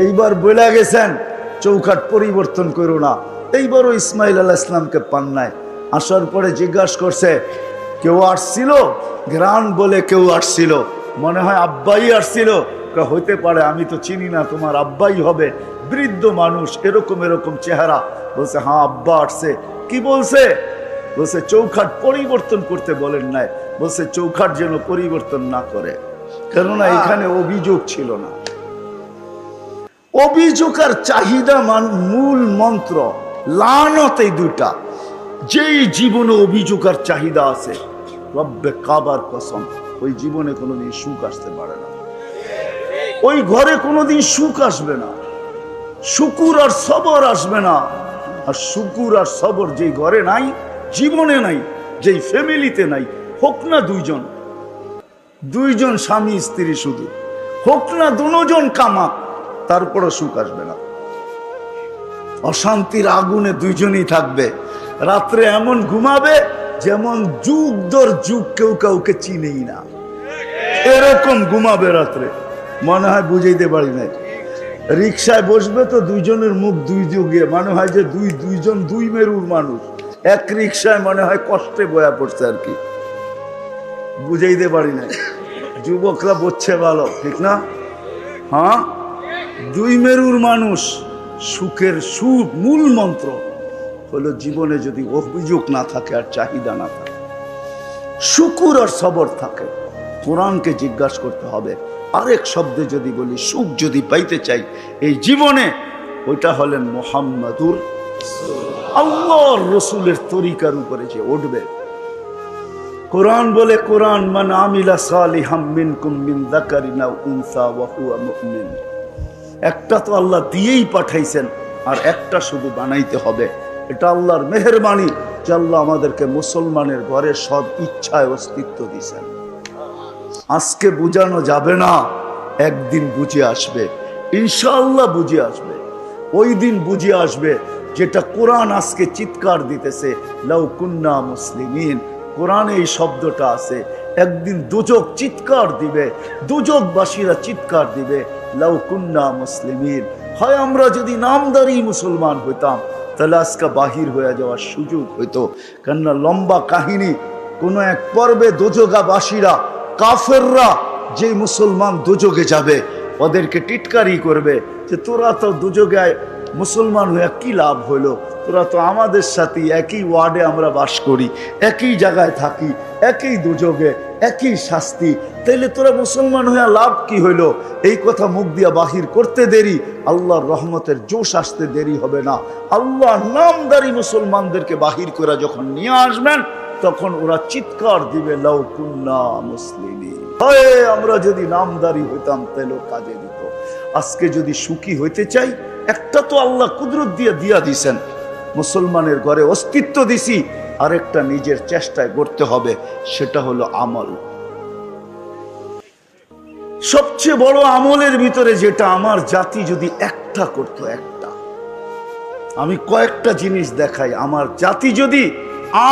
এইবার বলে গেছেন চৌখাট পরিবর্তন করো না। এইবারও ইসমাইল আলাইহিস সালামকে পান নাই। আসার পরে জিজ্ঞাসা করছে কেউ আসছিল? গ্রান বলে কেউ আসছিল, মনে হয় আব্বাই আসছিল। হইতে পারে, আমি তো চিনি না, তোমার আব্বাই হবে, বৃদ্ধ মানুষ, এরকম এরকম চেহারা। বলছে হ্যাঁ আব্বা আসছে। কি বলছে? বলছে চৌখাট পরিবর্তন করতে বলেন নাই। বলছে চৌখাট যেন পরিবর্তন না করে, কেননা এখানে অভিযোগ ছিল না। অভিযোগ আর চাহিদা মূল মন্ত্র, লানত এই দুইটা। যেই জীবনে অভিযোগ আর চাহিদা আছে, রব্বে কাবার কসম, ওই জীবনে কোনোদিন সুখ আসতে পারে না। ওই ঘরে কোনোদিন সুখ আসবে না, শুকুর আর সবর আসবে না। আর শুকুর আর সবর যেই ঘরে নাই, জীবনে নাই, যেই ফ্যামিলিতে নাই, হোক না দুইজন স্বামী স্ত্রী, শুধু হোক না দুজন কামাক, তারপরও সুখ আসবে না। অশান্তির আগুনে দুইজনই থাকবে। রাত্রে এমন ঘুমাবে যেমন যুগ দর যুগ কেউ কাউকে চিনেই না, এরকম ঘুমাবে রাত্রে। মনে হয় বুঝাইতে পারি নাই। রিক্সায় বসবে তো দুইজনের মুখ দুই যুগে, মনে হয় যে দুইজন দুই মেরুর মানুষ। এক রিক্সায় মনে হয় কষ্টে বয়া পড়ছে আর কি, বুঝাইতে পারি নাই। যুবকরা বলছে ভালো, ঠিক না? হ্যাঁ, দুই মেরুর মানুষ। সুখের সুখ মূল মন্ত্র হলো জীবনে যদি অভিযোগ না থাকে আর চাহিদা না থাকে, শুকুর আর সবর থাকে। কোরআনকে জিজ্ঞাসা করতে হবে। আরেক শব্দে যদি বলি, সুখ যদি পাইতে চাই এই জীবনে, ওইটা হলেন মুহাম্মাদুর আল্লাহর রসুলের তরিকার উপরে যে উঠবে। কোরআন বলে, কোরআন মান আমিলা সালিহাম মিনকুম মিন যাকারিন আও উনসা ওয়া হুয়া মুমিন। একটা তো আল্লাহ দিয়েই পাঠাইছেন, আর একটা শুধু বানাইতে হবে। এটা আল্লাহর মেহেরবানি যে আল্লাহ আমাদেরকে মুসলমানের ঘরে সব ইচ্ছায় অস্তিত্ব দিয়েছেন। আজকে বুঝানো যাবে না, একদিন বুঝে আসবে, ইনশাআল্লাহ বুঝে আসবে। ওই দিন বুঝে আসবে যেটা কোরআন আজকে চিৎকার দিতেছে, লাউ কুন্না মুসলিমিন। কোরআনে এই শব্দটা আছে। একদিন দুজক চিৎকার দিবে, দুজকবাসীরা চিৎকার দিবে, লাউ কুন্না মুসলিমিন। হয় আমরা যদি নামদারি মুসলমান হইতাম, তাহলে আজকে বাহির হয়ে যাওয়ার সুযোগ হইতো। কেননা লম্বা কাহিনী। কোনো এক পর্বে দোজগাবাসীরা, কাফেররা, যে মুসলমান দুযোগে যাবে, ওদেরকে টিটকারি করবে যে তোরা তো দুযোগে মুসলমান হয়ে কি লাভ হইলো? তোরা তো আমাদের সাথে একই ওয়ার্ডে আমরা বাস করি, একই জায়গায় থাকি, একই দুযোগে, একই শাস্তি, তাইলে তোরা মুসলমান হয়ে লাভ কি হইলো? এই কথা মুখ দিয়া বাহির করতে দেরি, আল্লাহর রহমতের জোশ আসতে দেরি হবে না। আল্লাহ নামদারি মুসলমানদেরকে বাহির করে যখন নিয়ে আসবেন, তখন ওরা চিৎকার দিবে, লাউ কুন্না মুসলিমিন। হয় আমরা যদি নামদারি হইতাম তাহলে কাজে দিত। আজকে যদি সুখী হইতে চাই, একটা তো আল্লাহ কুদরত দিয়া দিছেন, মুসলমানের ঘরে অস্তিত্ব দিছি, আরেকটা নিজের চেষ্টায় করতে হবে, সেটা হলো আমল। সবচেয়ে বড় আমলের ভিতরে যেটা আমার জাতি যদি একটা করতো, একটা, আমি কয়েকটা জিনিস দেখাই। আমার জাতি যদি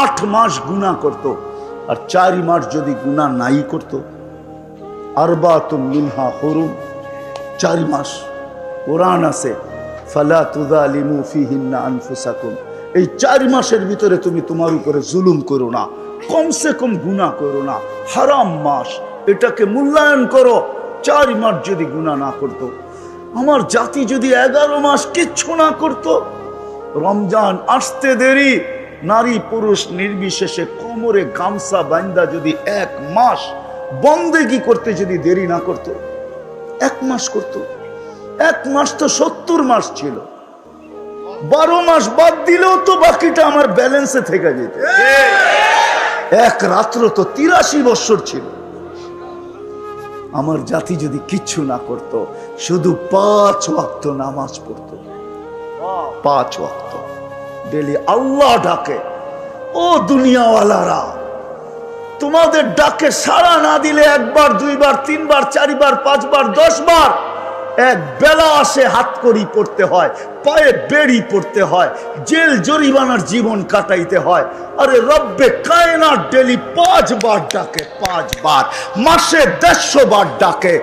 8 মাস গুনাহ করত, আর 4 মাস যদি গুনাহ নাই করত, আরবাতুম মিনহা হুরুম, 4 মাস কোরআন আছে, ফালা তুযালিমু ফিহিন্না আনফুসাকুম। এই 4 মাসের ভিতরে তুমি তোমার উপরে জুলুম করো না, কমসে কম গুনাহ করো না। হারাম মাস, এটাকে মূল্যায়ন করো। 4 মাস যদি গুনাহ না করত, আমার জাতি যদি 11 মাস কিচ্ছু না করত, রমজান আসতে দেরি, নারী পুরুষ নির্বিশেষে কোমরে গামছা বাঁধা যদি 1 মাস বন্দেগী করতে যদি দেরি না করত, 1 মাস করত। 1 মাস তো 70 মাস ছিল, 12 মাস বাদ দিলেও তো বাকিটা আমার ব্যালেন্সে থেকে যেত। এক রাত্র তো 83 বছর ছিল। আমার জাতি যদি কিচ্ছু না করত, শুধু 5 ওয়াক্ত নামাজ পড়তো, 5 ওয়াক্ত ডেলি। আল্লাহ ডাকে, ও দুনিয়াওয়ালারা, তোমাদের ডাকে সাড়া না দিলে 1 বার 2 বার 3 বার 4 বার 5 বার 10 বার এক বেলা আসে, হাত করি পড়তে হয়, পায়ে বেড়ি পড়তে হয়, জেল জরিমানার জীবন কাটাইতে হয়। আরে রব্বে কায়নাত ডেলি 5 বার ডাকে, 5 বার, মাসে 150 বার ডাকে,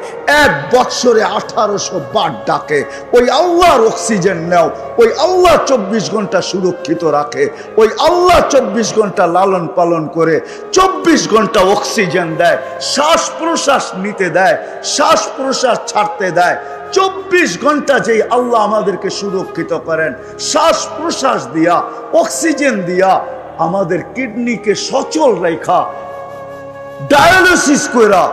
1 বছরে 1800 বার ডাকে। ওই আল্লাহর অক্সিজেন নাও, ওই আল্লাহ 24 ঘন্টা সুরক্ষিত রাখে, ওই আল্লাহ 24 ঘন্টা লালন পালন করে, 24 ঘন্টা অক্সিজেন দেয়, শ্বাস প্রশ্বাস নিতে দেয়, শ্বাস প্রশ্বাস ছাড়তে দেয়। 24 ঘন্টা যেই আল্লাহ আমাদেরকে সুরক্ষিত করেন, শ্বাস প্রশ্বাস দিয়া, অক্সিজেন দিয়া, আমাদের কিডনিকে সচল রেখা, ডায়ালিসিস কইরা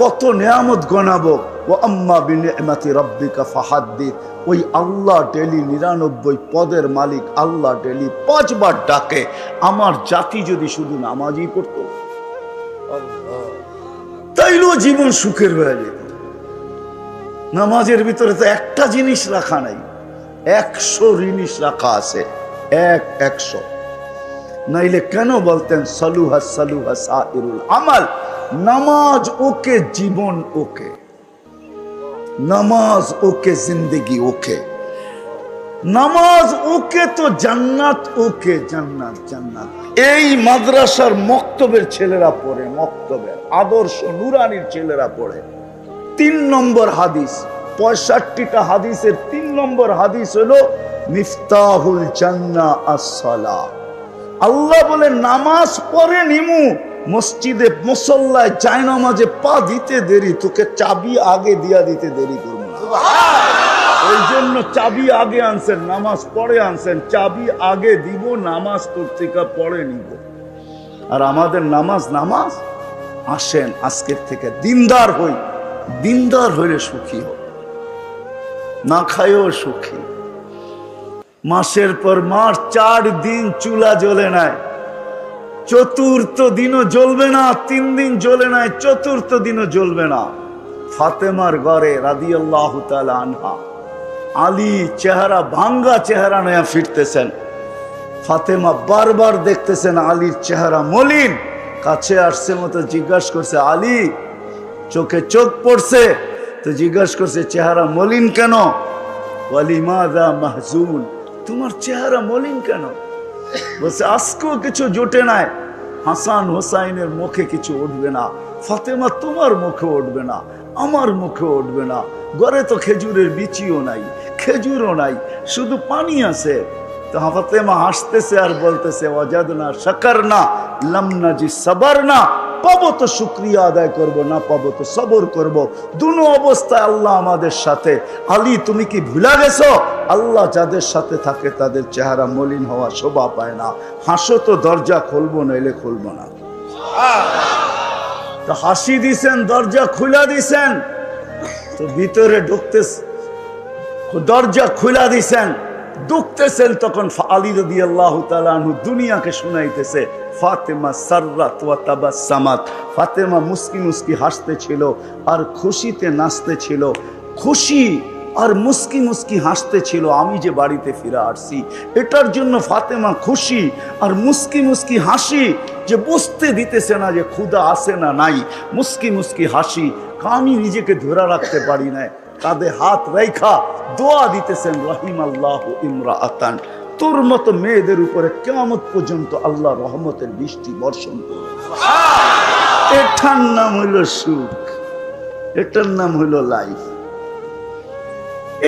কত নিয়ামত গনাবো। ও আম্মা বিনিআমাতি রাব্বিকা ফাহাদ্দিস। ওই আল্লাহ ডেলি 99 পদের মালিক আল্লাহ ডেলি 5 বার ডাকে। আমার জাতি যদি শুধু নামাজই পড়তো, তাইলেও জীবন সুখের হয়ে যেত। নামাজের ভিতরে তো একটা জিনিস রাখা নাই, 100 জিনিস রাখা আছে, 100। নাইলে কেন বলতেন সালুহা সালুহা সাইরুল আমাল? নামাজ ওকে, জীবন ওকে, নামাজ ওকে, জিন্দেগি ওকে, নামাজ ওকে তো জান্নাত ওকে, জান্নাত জান্নাত। এই মাদ্রাসার মক্তবের ছেলেরা পড়ে, মক্তবের আদর্শ নুরানির ছেলেরা পড়ে। 3 নম্বর হাদিস, 65টা হাদিসের 3 নম্বর হাদিস হলো মিফতাহুল জান্নাহ আস-সালাহ। আল্লাহ বলে নামাজ পড়ে নিমু, মসজিদে মুসল্লায় জায়নামাজে পা দিতে দেরি, তোকে চাবি আগে দিয়া দিতে দেরি করবো না। ওই জন্য চাবি আগে আনছেন, নামাজ পড়ে আনছেন, চাবি আগে দিব, নামাজ পত্রিকা পড়ে নিব। আর আমাদের নামাজ নামাজ আসেন আজকের থেকে দিনদার হই, দিনদার হইলে সুখী হোক, না খাইও সুখী। মাসের পর মাস 4 দিন চুলা জ্বলে নাই, 4th দিনও জ্বলবে না, 3 দিন জ্বলে নাই, 4th দিনও জ্বলবে না। ফাতেমার ঘরে রাদিয়াল্লাহু তাআলা আনহা, আলী চেহারা ভাঙ্গা চেহারা নিয়ে ফিরতেছেন। ফাতেমা বারবার দেখতেছেন আলীর চেহারা মলিন, কাছে আসছে মতো জিজ্ঞাসা করছে, আলী চোখে চোখ পড়ছে তো জিজ্ঞাসা করছে চেহারা মলিন কেন? ওয়ালিমাযা মাহজুন, তোমার চেহারা মলিন কেন? বলছে আজকেও কিছু জোটে নাই, হাসান হোসাইনের মুখে কিছু উঠবে না, ফাতেমা তোমার মুখে উঠবে না, আমার মুখে উঠবে না, ঘরে তো খেজুরের বিচিও নাই, খেজুরও নাই, শুধু পানি আছে। তো ফাতেমা হাসতেছে আর বলতেছে ওয়াজাদনা শাকারনা লাম নাজি সাবারনা, পাবো তো শুকরিয়া আদায় করব, না পাবো তো সবর করব, দুনো অবস্থায় আল্লাহ আমাদের সাথে। আলী তুমি কি ভুলা গেছো, আল্লাহ যাদের সাথে থাকে তাদের চেহারা মলিন হওয়া শোভা পায় না। হাসো তো দরজা খুলবো, নইলে খুলবো না। তো হাসি দিছেন, দরজা খুলা দিছেন, তো ভিতরে ঢুকতে দরজা খুলা দিছেন, ঢুকতেছেন, তখন আলী রাদিয়াল্লাহু তাআলা আনহু দুনিয়াকে শুনাইতেছে ফাতেমা সাররাত ওয়া তাবাসসামাত। ফাতেমা মুস্কি মুস্কি হাসতেছিল আর খুশিতে নাচতেছিল, খুশি আর মুস্কি মুস্কি হাসতেছিল। আমি যে বাড়িতে ফিরে আসছি এটার জন্য ফাতেমা খুশি আর মুস্কি মুস্কি হাসি, যে বুঝতে দিতেছে না যে ক্ষুধা আছে না নাই, মুস্কি মুস্কি হাসি। আমি নিজেকে ধরে রাখতে পারি না, কাঁধে হাত রেখা দোয়া দিতেছেন রাহিমাল্লাহু ইমরাআতান, তোর মতো মেয়েদের উপরে কিয়ামত পর্যন্ত আল্লাহ রহমতের বৃষ্টি বর্ষণ করবে। এটার নাম হইল সুখ, এটার নাম হইল লাইফ,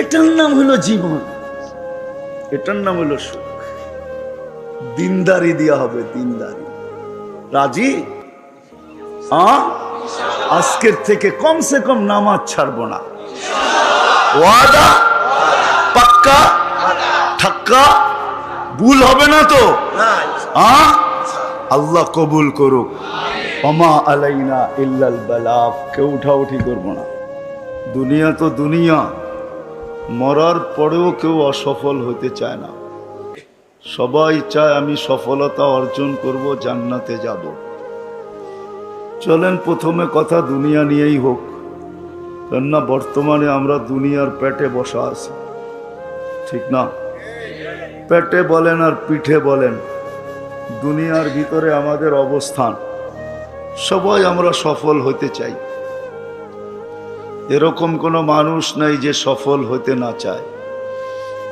এটার নাম হইল জীবন, এটার নাম হইল সুখ। দিনদারি দেওয়া হবে, দিনদারি। রাজি? আজকের থেকে কমসে কম নামাজ ছাড়বো না। ওয়াদা পাক্কা ঠাক্কা, ভুল হবে না তো? আল্লাহ কবুল করুক। ওমা আলাইনা ইল্লাল বালাগ, কেউ উঠাউঠি করবো না। দুনিয়া তো দুনিয়া, মরার পরেও কেউ অসফল হতে চায় না। সবাই চায় আমি সফলতা অর্জন করব, জান্নাতে যাব। চলেন প্রথমে কথা দুনিয়া নিয়েই হোক, কেননা বর্তমানে আমরা দুনিয়ার পেটে বসা আছি, ঠিক না? পেটে বলেন আর পিঠে বলেন, দুনিয়ার ভিতরে আমাদের অবস্থান। সবাই আমরা সফল হতে চাই, এরকম কোনো মানুষ নাই যে সফল হতে না চায়।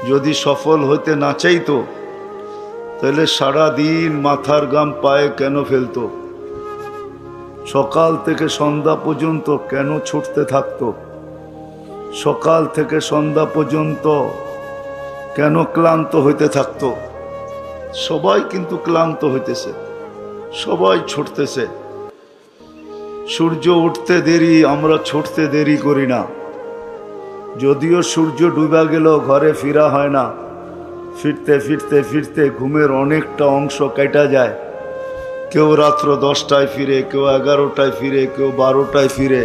যদি সফল হতে না চাইতো তাহলে সারা দিন মাথার ঘাম পায়ে কেন ফেলতো? সকাল থেকে সন্ধ্যা পর্যন্ত কেন ছুটতে থাকতো? সকাল থেকে সন্ধ্যা পর্যন্ত কেন ক্লান্ত হইতে থাকতো? সবাই কিন্তু ক্লান্ত হইতেছে, সবাই ছুটতেছে। সূর্য উঠতে দেরি, আমরা ছুটতে দেরি করি না। যদিও সূর্য ডুবা গেল ঘরে ফিরা হয় না, ফিরতে ফিরতে ফিরতে ঘুমের অনেকটা অংশ কেটে যায়। কেউ রাত্র 10টায় ফিরে, কেউ 11টায় ফিরে, কেউ 12টায় ফিরে।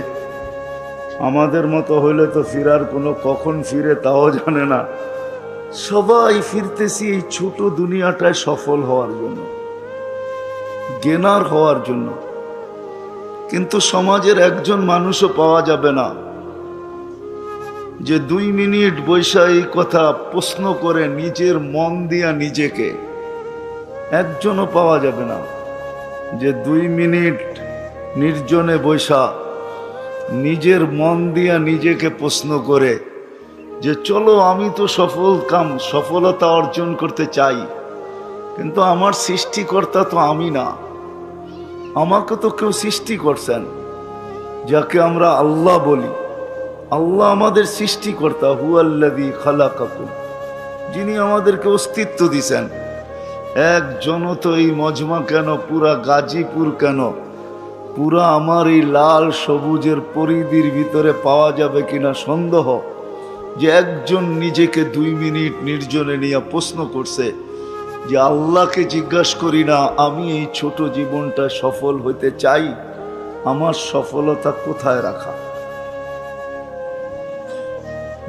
আমাদের মতো হইলে তো ফিরার কোনো কখন ফিরে তাও জানে না। সবাই ফিরতেছি এই ছোট দুনিয়াটায় সফল হওয়ার জন্য, গেনার হওয়ার জন্য। কিন্তু সমাজের একজন মানুষও পাওয়া যাবে না যে 2 মিনিট বৈশা এই কথা প্রশ্ন করে নিজের মন দিয়া নিজেকে। একজনও পাওয়া যাবে না যে 2 মিনিট নির্জনে বৈশা নিজের মন দিয়া নিজেকে প্রশ্ন করে যে চলো আমি তো সফলতা অর্জন করতে চাই, কিন্তু আমার সৃষ্টিকর্তা তো আমি না। আমাকে তো কেউ সৃষ্টি করছেন, যাকে আমরা আল্লাহ বলি। আল্লাহ আমাদের সৃষ্টিকর্তা, হুয়াল্লাযী খালাকাকুম, যিনি আমাদেরকে অস্তিত্ব দিছেন। একজনও তো এই মজমা কেন, পুরা গাজীপুর কেন, পুরা আমার এই লাল সবুজের পরিধির ভিতরে পাওয়া যাবে কিনা সন্দেহ যে একজন নিজেকে 2 মিনিট নির্জনে নিয়ে প্রশ্ন করছে যে আল্লাহকে জিজ্ঞাসা করি না আমি এই ছোট জীবনটা সফল হতে চাই, আমার সফলতা কোথায় রাখা?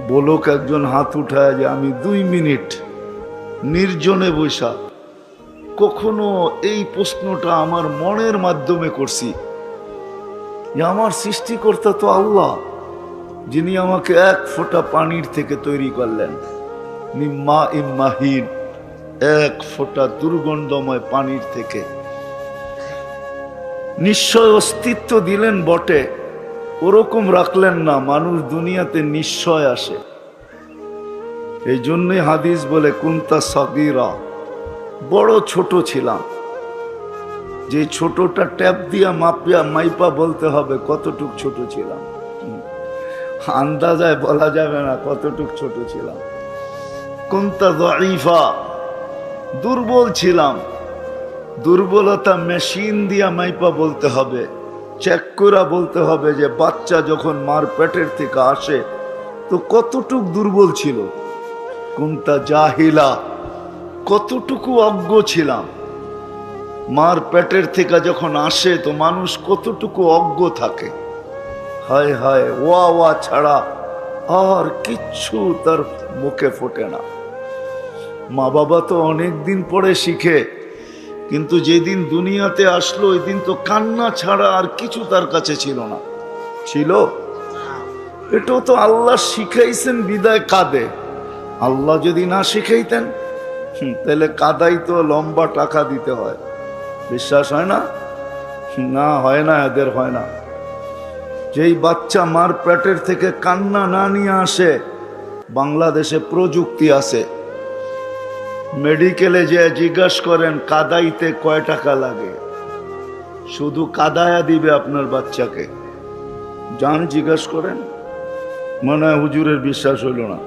বলুক একজন হাত উঠায় যে আমি 2 মিনিট নির্জনে বৈশা কখনো এই প্রশ্নটা আমার মনের মাধ্যমে করছি যে আমার সৃষ্টিকর্তা তো আল্লাহ, যিনি আমাকে 1 ফোঁটা পানির থেকে তৈরি করলেন, মিম্মা ইম্মাহিন, 1 ফোঁটা দুর্গন্ধময় পানির থেকে। নিশ্চয় অস্তিত্ব দিলেন বটে, ওরকম রাখলেন না মানুষ দুনিয়াতে নিশ্চয় আসে। এই জন্যই হাদিস বলে কুনতা সাগীরা, বড় ছোট ছিলাম। যে ছোটটা ট্যাপ দিয়া মাইপা বলতে হবে কতটুক ছোট ছিলাম, আন্দাজায় বলা যাবে না কতটুক ছোট ছিলাম। কুনতা যায়ীফা, দুর্বল ছিলাম। দুর্বলতা মেশিন দিয়া মাইপা বলতে হবে, চেক করে বলতে হবে যে বাচ্চা যখন মার পেটের থেকে আসে তো কতটুক দুর্বল ছিল। কুনতা জাহিলা, কতটুকু অজ্ঞ ছিলাম। মার পেটের থেকে যখন আসে তো মানুষ কতটুকু অজ্ঞ থাকে। হায় হায়, ওয়া ওয়া ছাড়া আর কিচ্ছু তার মুখে ফোটে না। মা বাবা তো অনেক দিন পরে শিখে, কিন্তু যেদিন দুনিয়াতে আসলো ওই দিন তো কান্না ছাড়া আর কিছু তার কাছে ছিল না। ছিল? এটাও তো আল্লাহ শিখাইছেন বিদায় কাঁদে। আল্লাহ যদি না শিখাইতেন তাহলে কাদাই তো লম্বা টাকা দিতে হয়। বিশ্বাস হয় না? না, হয় না, এদের হয় না। যেই বাচ্চা মার পেটের থেকে কান্না না নিয়ে আসে, বাংলাদেশে প্রযুক্তি আছে, মেডিকেলে যে জিজ্ঞাসা করেন কাদাইতে কয় টাকা লাগে, শুধু কাদায়া দিবে আপনার বাচ্চাকে। যান জিজ্ঞাসা করেন, মনে হয় হুজুরের বিশ্বাস হইল না।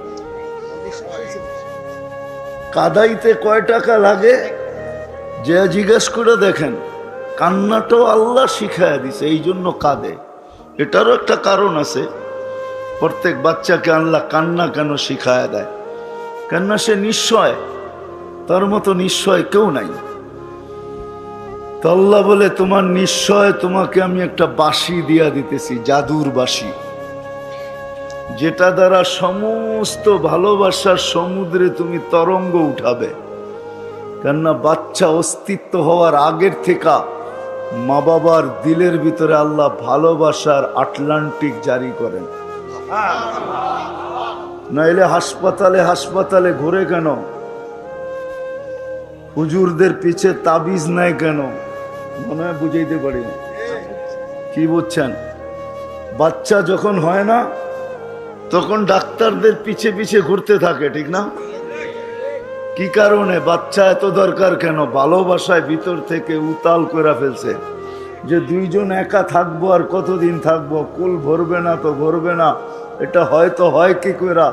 কাদাইতে কয় টাকা লাগে যে জিজ্ঞাসা করে দেখেন। কান্নাটাও আল্লাহ শিখাইয়া দিছে, এই জন্য কাঁদে। এটারও একটা কারণ আছে। প্রত্যেক বাচ্চাকে আল্লাহ কান্না কেন শিখায়া দেয়? কেননা সে নিশ্চয়, তার মতো নিশ্চয় কেউ নাই। তো আল্লাহ বলে তোমার নিশ্চয় তোমাকে আমি একটা বাঁশি দিয়া দিতেছি, জাদুর বাঁশি, যেটা দ্বারা সমস্ত ভালোবাসার সমুদ্রে তুমি তরঙ্গ উঠাবে। কেননা বাচ্চা অস্তিত্ব হওয়ার আগের থেকে মা বাবার দিলের ভিতরে আল্লাহ ভালোবাসার আটলান্টিক জারি করেন। নাইলে হাসপাতালে হাসপাতালে ঘুরে কেন? হুজুরদের পিছে তাবিজ নাই কেন? মনে হয় বুঝাইতে পারি না। কি বুঝছেন? বাচ্চা যখন হয় না তখন ডাক্তারদের পিছে পিছে ঘুরতে থাকে, ঠিক না? কি কারণে? বাচ্চা এত দরকার কেন? ভালোবাসায় ভিতর থেকে উতাল করে ফেলছে যে দুইজন একা থাকবো, আর কতদিন থাকবো, কুল ভরবে না তো ভরবে না, এটা হয়তো হয় কি করে,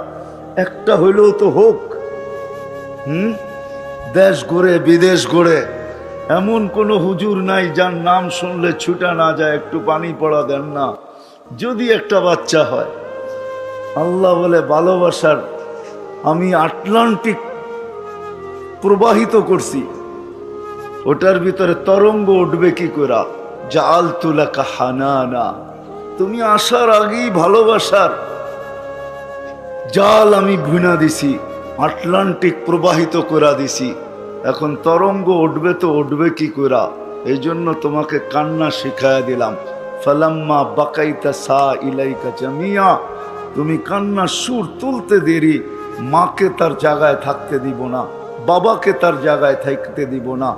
একটা হইলেও তো হোক। দেশ ঘুরে বিদেশ ঘুরে এমন কোনো হুজুর নাই যার নাম শুনলে ছুটা না যায়, একটু পানি পড়া দেন না, যদি একটা বাচ্চা হয়। আল্লাহ বলে ভালোবাসার আমি আটলান্টিক প্রবাহিত করছি, ওটার ভিতরে তরঙ্গ উঠবে কি করে? জাআলতু লাকা হানানা, তুমি আসার আগেই ভালোবাসার জাল আমি বুনা দিছি, আটলান্টিক প্রবাহিত করে দিছি। এখন তরঙ্গ উঠবে তো উঠবে কি করে? এই জন্য তোমাকে কান্না শিখাইয়া দিলাম। ফালাম্মা বাকাইতা সা ইলাইকা জামিয়া, তুমি কান্নার সুর তুলতে দেরি, মাকে তার জায়গায় থাকতে দিব না, বাবাকে তার জায়গায় থাকতে দিব না,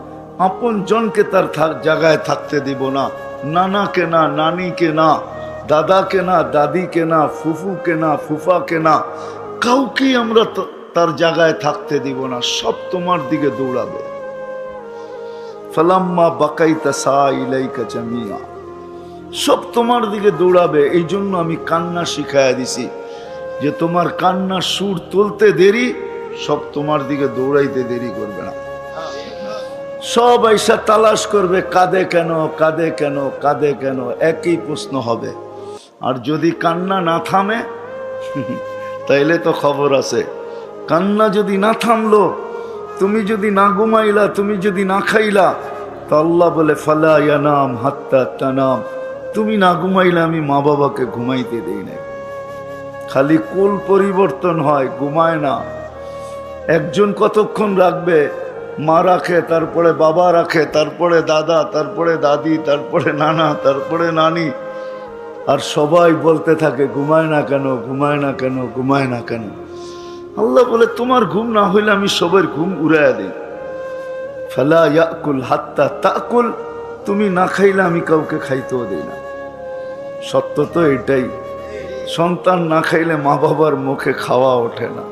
আপন জনকে তার জায়গায় থাকতে দিব না, নানাকে না, নানিকে না, দাদাকে না, দাদিকে না, ফুফুকে না, ফুফাকে না, কাউকে আমরা তার জায়গায় থাকতে দিব না, সব তোমার দিকে দৌড়াবে। ফালাম্মা বাকাইতা সা ইলাইকা জামিয়া, সব তোমার দিকে দৌড়াবে। এই জন্য আমি কান্না শিখাইয়া দিছি যে তোমার কান্নার সুর তুলতে দেরি, সব তোমার দিকে দৌড়াইতে দেরি করবে না। সব আইসা তালাশ করবে, কাঁদে কেন, কাঁদে কেন, কাঁদে কেন, একই প্রশ্ন হবে। আর যদি কান্না না থামে তাইলে তো খবর আছে। কান্না যদি না থামলো, তুমি যদি না ঘুমাইলা, তুমি যদি না খাইলা, তো আল্লাহ বলে ফালা ইয়ানাম হাত্তা তানাম, তুমি না ঘুমাইলে আমি মা বাবাকে ঘুমাইতে দেই না। খালি কুল পরিবর্তন হয়, ঘুমায় না। একজন কতক্ষণ রাখবে? মা রাখে, তারপরে বাবা রাখে, তারপরে দাদা, তারপরে দাদি, তারপরে নানা, তারপরে নানি, আর সবাই বলতে থাকে ঘুমায় না কেন, ঘুমায় না কেন, ঘুমায় না কেন। আল্লাহ বলে তোমার ঘুম না হইলে আমি সবার ঘুম উড়াইয়া দিই। ফালা ইয়াকুল হাত্তা তাকুল, তুমি না খাইলে আমি কাউকে খাইতেও দিই না। সত্য তো এটাই। সন্তান না খাইলে মা বাবার মুখে খাওয়া ওঠে না,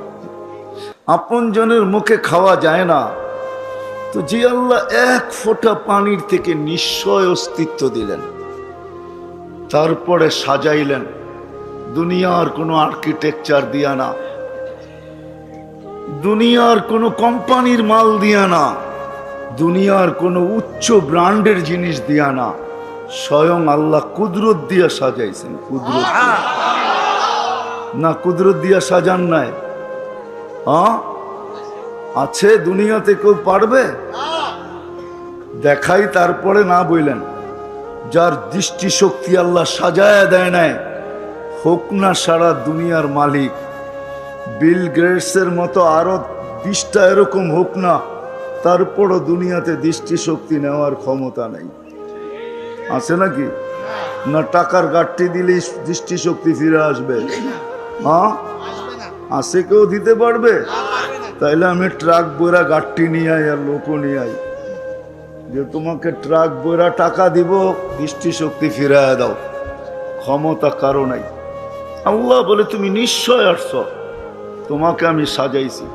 আপন জনের মুখে খাওয়া যায় না। তো যে আল্লাহ এক ফোঁটা পানির থেকে নিশ্চয় অস্তিত্ব দিলেন, তারপরে সাজাইলেন দুনিয়ার কোনো আর্কিটেকচার দিয়া না, দুনিয়ার কোনো কোম্পানির মাল দিয়া না, দুনিয়ার কোনো উচ্চ ব্র্যান্ডের জিনিস দিয়া না, স্বয়ং আল্লাহ কুদরত দিয়া সাজাইছেন। কুদরত না, কুদরত দিয়া সাজান নাই? আছে দুনিয়াতে কেউ পারবে? দেখাই তারপরে না বললেন। যার দৃষ্টিশক্তি আল্লাহ সাজায়া দেয় নাই, হোক না সারা দুনিয়ার মালিক, বিল গেটসের মতো আরো 20টা এরকম হোক না, তারপরও দুনিয়াতে দৃষ্টিশক্তি নেওয়ার ক্ষমতা নেই। আছে নাকি? না টাকার গাঠটি দিলেই দৃষ্টিশক্তি ফিরে আসবে? আছে কেউ দিতে পারবে? তাইলে আমি ট্রাক বইরা গাঠটি নিয়ে আই আর লোকও নিয়ে আই, যে তোমাকে ট্রাক বইরা টাকা দিব, দৃষ্টিশক্তি ফিরাইয়া দাও। ক্ষমতা কারো নাই। আল্লাহ বলে তুমি নিশ্চয় আসছ, তোমাকে আমি সাজাইছি।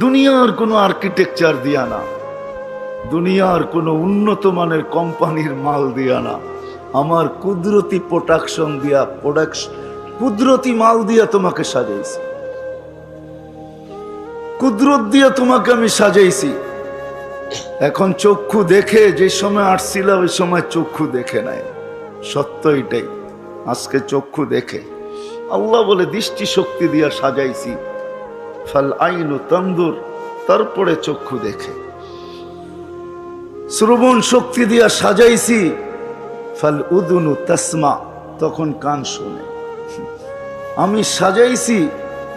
দুনিয়ার কোনো আর্কিটেকচার দিয়া না, দুনিয়ার কোনো উন্নত মানের কোম্পানির মাল দিয়া না, আমার কুদরতি প্রোডাকশন দিয়া, কুদরতি মাল দিয়া তোমাকে সাজাইছি, কুদরত দিয়া তোমাকে আমি সাজাইছি। এখন চক্ষু দেখে, যে সময় আসছিল ওই সময় চক্ষু দেখে নাই, সত্য এটাই। আজকে চক্ষু দেখে। আল্লাহ বলে দৃষ্টি শক্তি দিয়া সাজাইছি, ফাল আইনু তানদুর, তারপরে চক্ষু দেখে। শ্রবণ শক্তি দিয়া সাজাইছি, ফাল উদুনু তাসমা, তখন কান শোনে। আমি সাজাইছি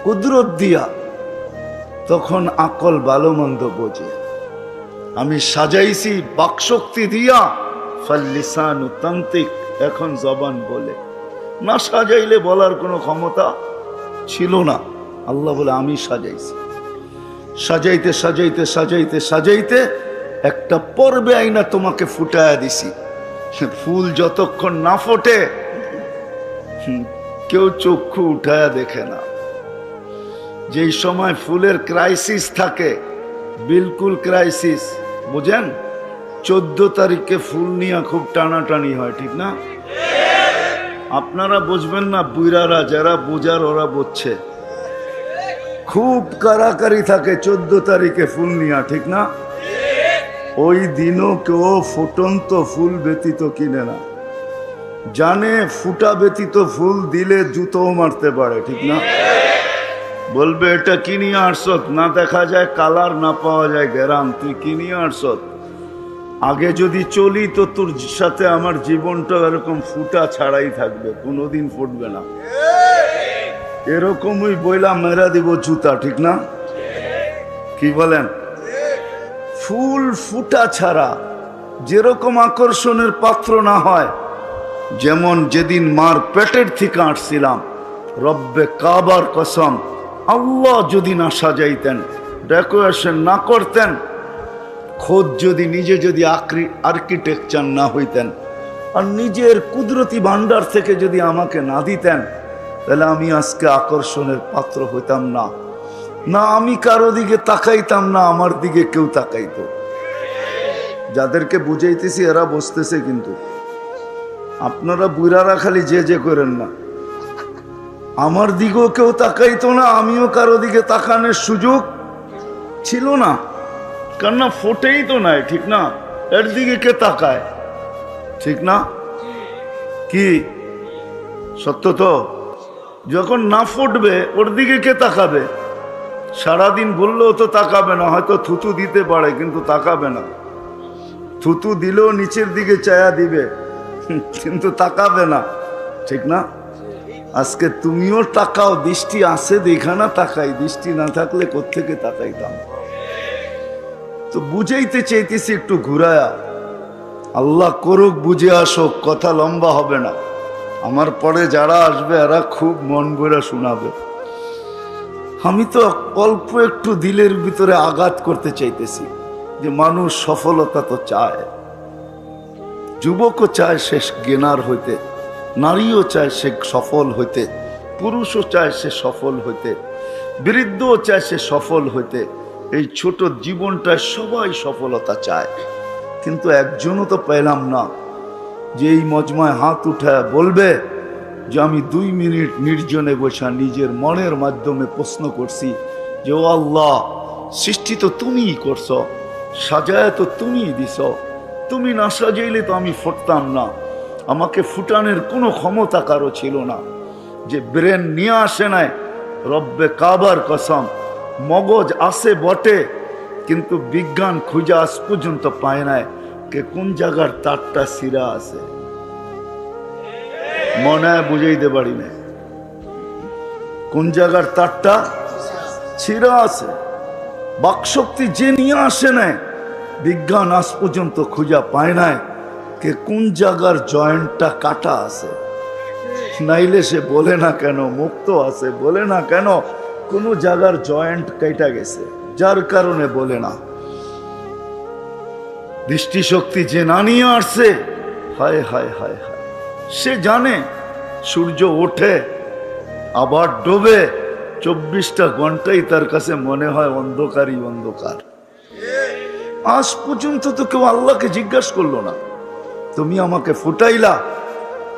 কুদরত দিয়া, তখন আকল ভালো মন্দ বোঝে। আমি সাজাইছি বাকশক্তি দিয়া, ফাল লিসানু তান্তিক, এখন জবান বলে। না সাজাইলে বলার কোনো ক্ষমতা ছিল না। আল্লাহ বলে আমি সাজাইছি। সাজাইতে সাজাইতে সাজাইতে সাজাইতে একটা পর্বে আইনা তোমাকে ফুটায়া দিছি। ফুল যতক্ষণ না ফোটে কেউ চক্ষু উঠায়া দেখে না। যেই সময় ফুলের ক্রাইসিস থাকে, বিলকুল ক্রাইসিস, বুঝেন? 14 তারিখে ফুল নিয়ে খুব টানাটানি হয়, ঠিক না? আপনারা বুঝবেন না, বুইরারা যারা বোঝার ওরা বুঝছে। খুব কারাকারি থাকে 14 তারিখে ফুল নিয়া, ঠিক না? ওই দিনও কেউ ফুটন্ত ফুল ব্যতীত কিনে না, জানে ফুটা ব্যতীত ফুল দিলে জুতোও মারতে পারে, ঠিক না? বলবে এটা কিনিয়ে আসত, না দেখা যায় কালার, না পাওয়া যায় গ্যারাম, তুই কিনিয়ে আসত। আগে যদি চলি তো তোর সাথে আমার জীবনটা এরকম ফুটা ছাড়াই থাকবে, কোনোদিন ফুটবে না। এরকমই বইলা মেরা দিব জুতা, ঠিক না? কি বলেন? ফুল ফুটা ছাড়া যেরকম আকর্ষণের পাত্র না হয়, যেমন যেদিন মার পেটের থেকে আসছিলাম, রব্বে কাবার কসম, আল্লাহ যদি না সাজাইতেন, ডেকোরেশন না করতেন, খোদ যদি নিজে যদি আর্কিটেকচার না হইতেন, আর নিজের কুদরতি ভান্ডার থেকে যদি আমাকে না দিতেন, তাহলে আমি আজকে আকর্ষণের পাত্র হইতাম না। না আমি কারো দিকে তাকাইতাম, না আমার দিকে কেউ তাকাইতো। যাদেরকে বুঝাইতেছি এরা বসতেছে, কিন্তু আপনারা বুড়ারা খালি যে যে করেন না। আমার দিকেও কেউ তাকাইতো না, আমিও কারো দিকে তাকানোর সুযোগ ছিল না, কেননা ফোটেই তো নাই, ঠিক না? এর দিকে কে তাকায়, ঠিক না? কি সত্য তো? যখন না ফুটবে ওর দিকে কে তাকাবে? সারাদিন বললেও তো তাকাবে না, হয়তো থুতু দিতে পারে কিন্তু তাকাবে না। থুতু দিলেও নিচের দিকে চায়া দিবে, কিন্তু তাকাবে না, ঠিক না? আজকে তুমিও তাকাও, দৃষ্টি আছে দেখা না তাকাই, দৃষ্টি না থাকলে কোত্থেকে তাকাইতাম? তো বুঝাইতে চাইতেছি একটু ঘুরায়া। আল্লাহ করুক, বুঝে আসো, কথা লম্বা হবে না। আমার পরে যারা আসবে এরা খুব মন ভরে শোনাবে। আমি তো অল্প একটু দিলের ভিতরে আঘাত করতে চাইতেছি যে মানুষ সফলতা তো চায়, যুবকও চায় সে জ্ঞানার হইতে, নারীও চায় সে সফল হইতে, পুরুষও চায় সে সফল হইতে, বৃদ্ধও চায় সে সফল হইতে। এই ছোট জীবনটায় সবাই সফলতা চায়, কিন্তু একজনও তো পেলাম না যে এই মজমায় হাত উঠায় বলবে যে আমি 2 মিনিট নির্জনে বসা নিজের মনের মাধ্যমে প্রশ্ন করছি যে ও আল্লাহ, সৃষ্টি তো তুমিই করছ, সাজায় তো তুমিই দিছ, তুমি না সাজাইলে তো আমি ফুটতাম না। আমাকে ফুটানোর কোনো ক্ষমতা কারো ছিল না। যে ব্রেন নিয়ে আসে নাই, রব্বে কাবার কসম, মগজ আছে বটে, কিন্তু বিজ্ঞান খুঁজে আজ পর্যন্ত পায় নাই কে কোন জায়গার তারটা সিরা আছে। মনে হয় বুঝাইতে পারি না কোন জায়গার তারটা ছিঁড়া আছে। বাকশক্তি যে নিয়ে আসে নাই, বিজ্ঞান আজ পর্যন্ত খুঁজা পায় নাই কে কোন জায়গার জয়েন্টটা কাটা আছে। নাইলে সে বলে না কেন মুক্ত আছে, বলে না কেন কোনো জায়গার জয়েন্ট কেটে গেছে, যার কারণে বলে না। দৃষ্টিশক্তি যে না নিয়ে আসছে, হায় হায় হায় হায়, সে জানে সূর্য ওঠে আবার ডোবে, 24টা ঘন্টাই তার কাছে মনে হয় অন্ধকারই অন্ধকার। আজ পর্যন্ত তো কেউ আল্লাহকে জিজ্ঞাসা করলো না, তুমি আমাকে ফুটাইলা,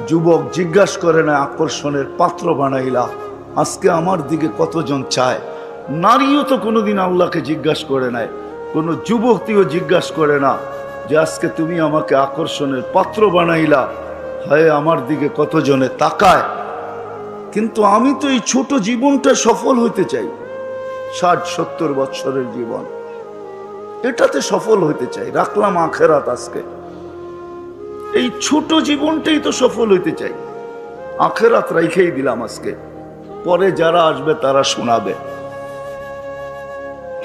যুবক জিজ্ঞাসা করে না, আকর্ষণের পাত্র বানাইলা, আজকে আমার দিকে কতজন চায়। নারীও তো কোনোদিন আল্লাহকে জিজ্ঞাসা করে নাই, কোনো যুবতীও জিজ্ঞাসা করে না যে আজকে তুমি আমাকে আকর্ষণের পাত্র বানাইলা, হায় আমার দিকে কতজনে তাকায়। কিন্তু আমি তো এই ছোট জীবনটা সফল হইতে চাই, 60-70 বছরের জীবন, এটাতে সফল হইতে চাই। রাখলাম আখেরাত, আজকে এই ছোট জীবনটাই তো সফল হইতে চাই, আখেরাত রাইখেই দিলাম আজকে, পরে যারা আসবে তারা শোনাবে।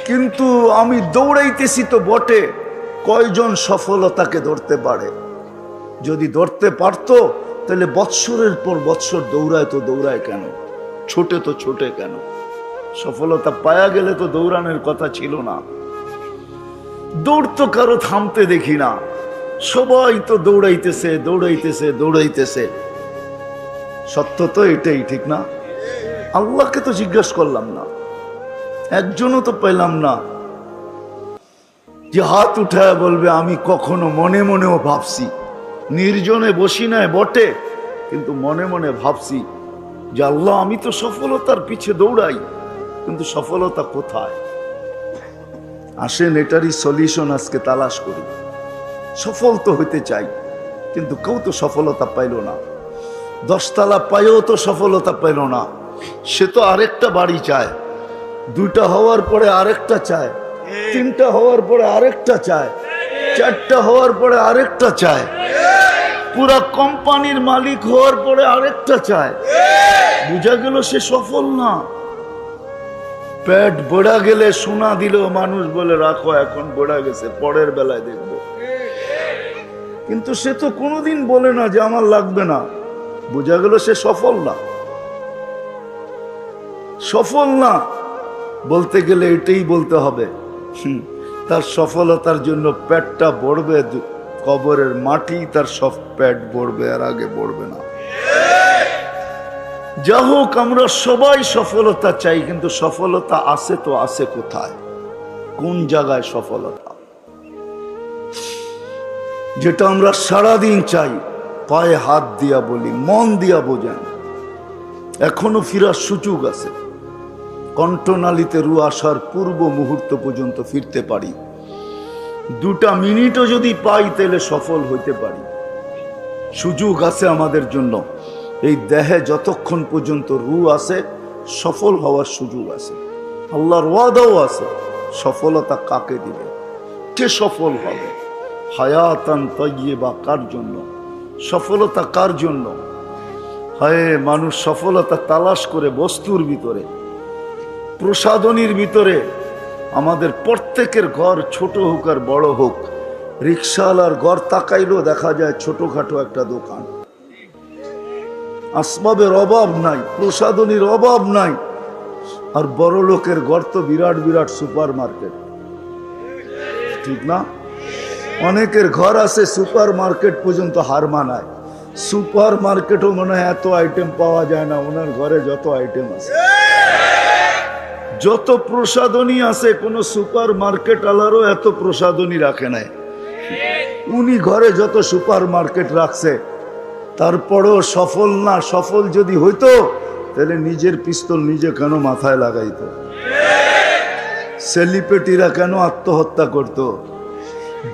কিন্তু আমি দৌড়াইতেছি তো বটে, কয়জন সফলতাকে ধরতে পারে? যদি ধরতে পারতো তাহলে বৎসরের পর বৎসর দৌড়ায় তো দৌড়ায় কেন, ছোটে তো ছোটে কেন? সফলতা পায়া গেলে তো দৌড়ানোর কথা ছিল না। দৌড় তো কারো থামতে দেখি না, সবাই তো দৌড়াইতেছে দৌড়াইতেছে দৌড়াইতেছে। সত্য তো এটাই, ঠিক না? আল্লাহকে তো জিজ্ঞাসা করলাম না, একজনও তো পেলাম না যে হাত উঠায় বলবে আমি কখনো মনে মনেও ভাবছি, নির্জনে বসি নাই বটে, কিন্তু মনে মনে ভাবছি যে আল্লাহ আমি তো সফলতার পিছে দৌড়াই, কিন্তু সফলতা কোথায়? আসেন এটারই সলিউশন আজকে তালাশ করি। সফল তো হইতে চাই, কিন্তু কেউ তো সফলতা পাইল না। 10 তলা পাইও তো সফলতা পাইল না, সে তো আরেকটা বাড়ি চায়, 2টা হওয়ার পরে আরেকটা চায়, 3টা হওয়ার পরে আরেকটা চায়, 4টা হওয়ার পরে আরেকটা চায়, পুরা কোম্পানির মালিক হওয়ার পরে আরেকটা চায়। বুঝা গেল সে সফল না। পেট বড়া গেলে সোনা দিলেও মানুষ বলে রাখো এখন বড়া গেছে, পরের বেলায় দেখবো। কিন্তু সে তো কোনোদিন বলে না যে আমার লাগবে না। বোঝা গেল সে সফল না। সফল না বলতে গেলে এটাই বলতে হবে, তার সফলতার জন্য পেটটা ভরবে, কবরের মাটি তার সব পেট ভরবে, আর আগে ভরবে না। যা হোক, আমরা সবাই সফলতা চাই, কিন্তু সফলতা আছে তো আছে কোথায়, কোন জায়গায় সফলতা? যেটা আমরা সারাদিন চাই, পায়ে হাত দিয়া বলি, মন দিয়া বোঝেন, এখনো ফিরার সুযোগ আছে। কণ্ঠনালীতে রু আসার পূর্ব মুহূর্ত পর্যন্ত ফিরতে পারি। 2টা মিনিটও যদি পাই তাহলে সফল হইতে পারি। সুযোগ আছে আমাদের জন্য। এই দেহে যতক্ষণ পর্যন্ত রু আছে, সফল হওয়ার সুযোগ আছে। আল্লাহর ওয়াদাও আছে। সফলতা কাকে দিবে, কে সফল হবে? হায়াতান তাইয়্যিবা, কার জন্য সফলতা? কার জন্য? হায়, মানুষ সফলতা তালাশ করে বস্তুর ভিতরে, প্রসাধনীর ভিতরে। আমাদের প্রত্যেকের ঘর ছোট হোক আর বড় হোক, রিক্সাওয়ালার ঘর তাকাইলেও দেখা যায় ছোটখাটো একটা দোকান। আসবাবের অভাব নাই, প্রসাধনীর অভাব নাই। আর বড় লোকের ঘর তো বিরাট বিরাট সুপার মার্কেট, ঠিক না? অনেকের ঘর আছে সুপার মার্কেট পর্যন্ত হার মানায়। সুপার মার্কেটও মনে হয় এত আইটেম পাওয়া যায় না, ওনার ঘরে যত আইটেম আছে, যত প্রসাধনী আছে, কোন সুপার মার্কেট আলারও এত প্রসাধনী রাখে নাই। উনি ঘরে যত সুপার মার্কেট রাখছে, তারপরেও সফল না। সফল যদি হইতো তাহলে নিজের পিস্তল নিজে কেন মাথায় লাগাইতো? সেলিব্রিটিরা কেন আত্মহত্যা করত?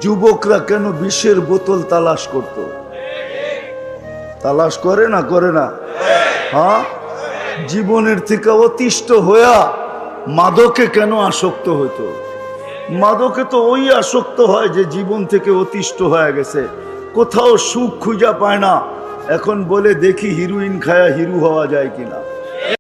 যুবকরা কেন বিষের বোতল তালাশ করত? তালাশ করে না? করে না? হ্যাঁ, জীবনের থেকে অতিষ্ঠ হইয়া মাদকে কেন আসক্ত হইতো? মাদকে তো ওই আসক্ত হয় যে জীবন থেকে অতিষ্ঠ হয়ে গেছে, কোথাও সুখ খুঁজা পায় না। এখন বলে দেখি হিরোইন খায়া হিরো হওয়া যায় কিনা।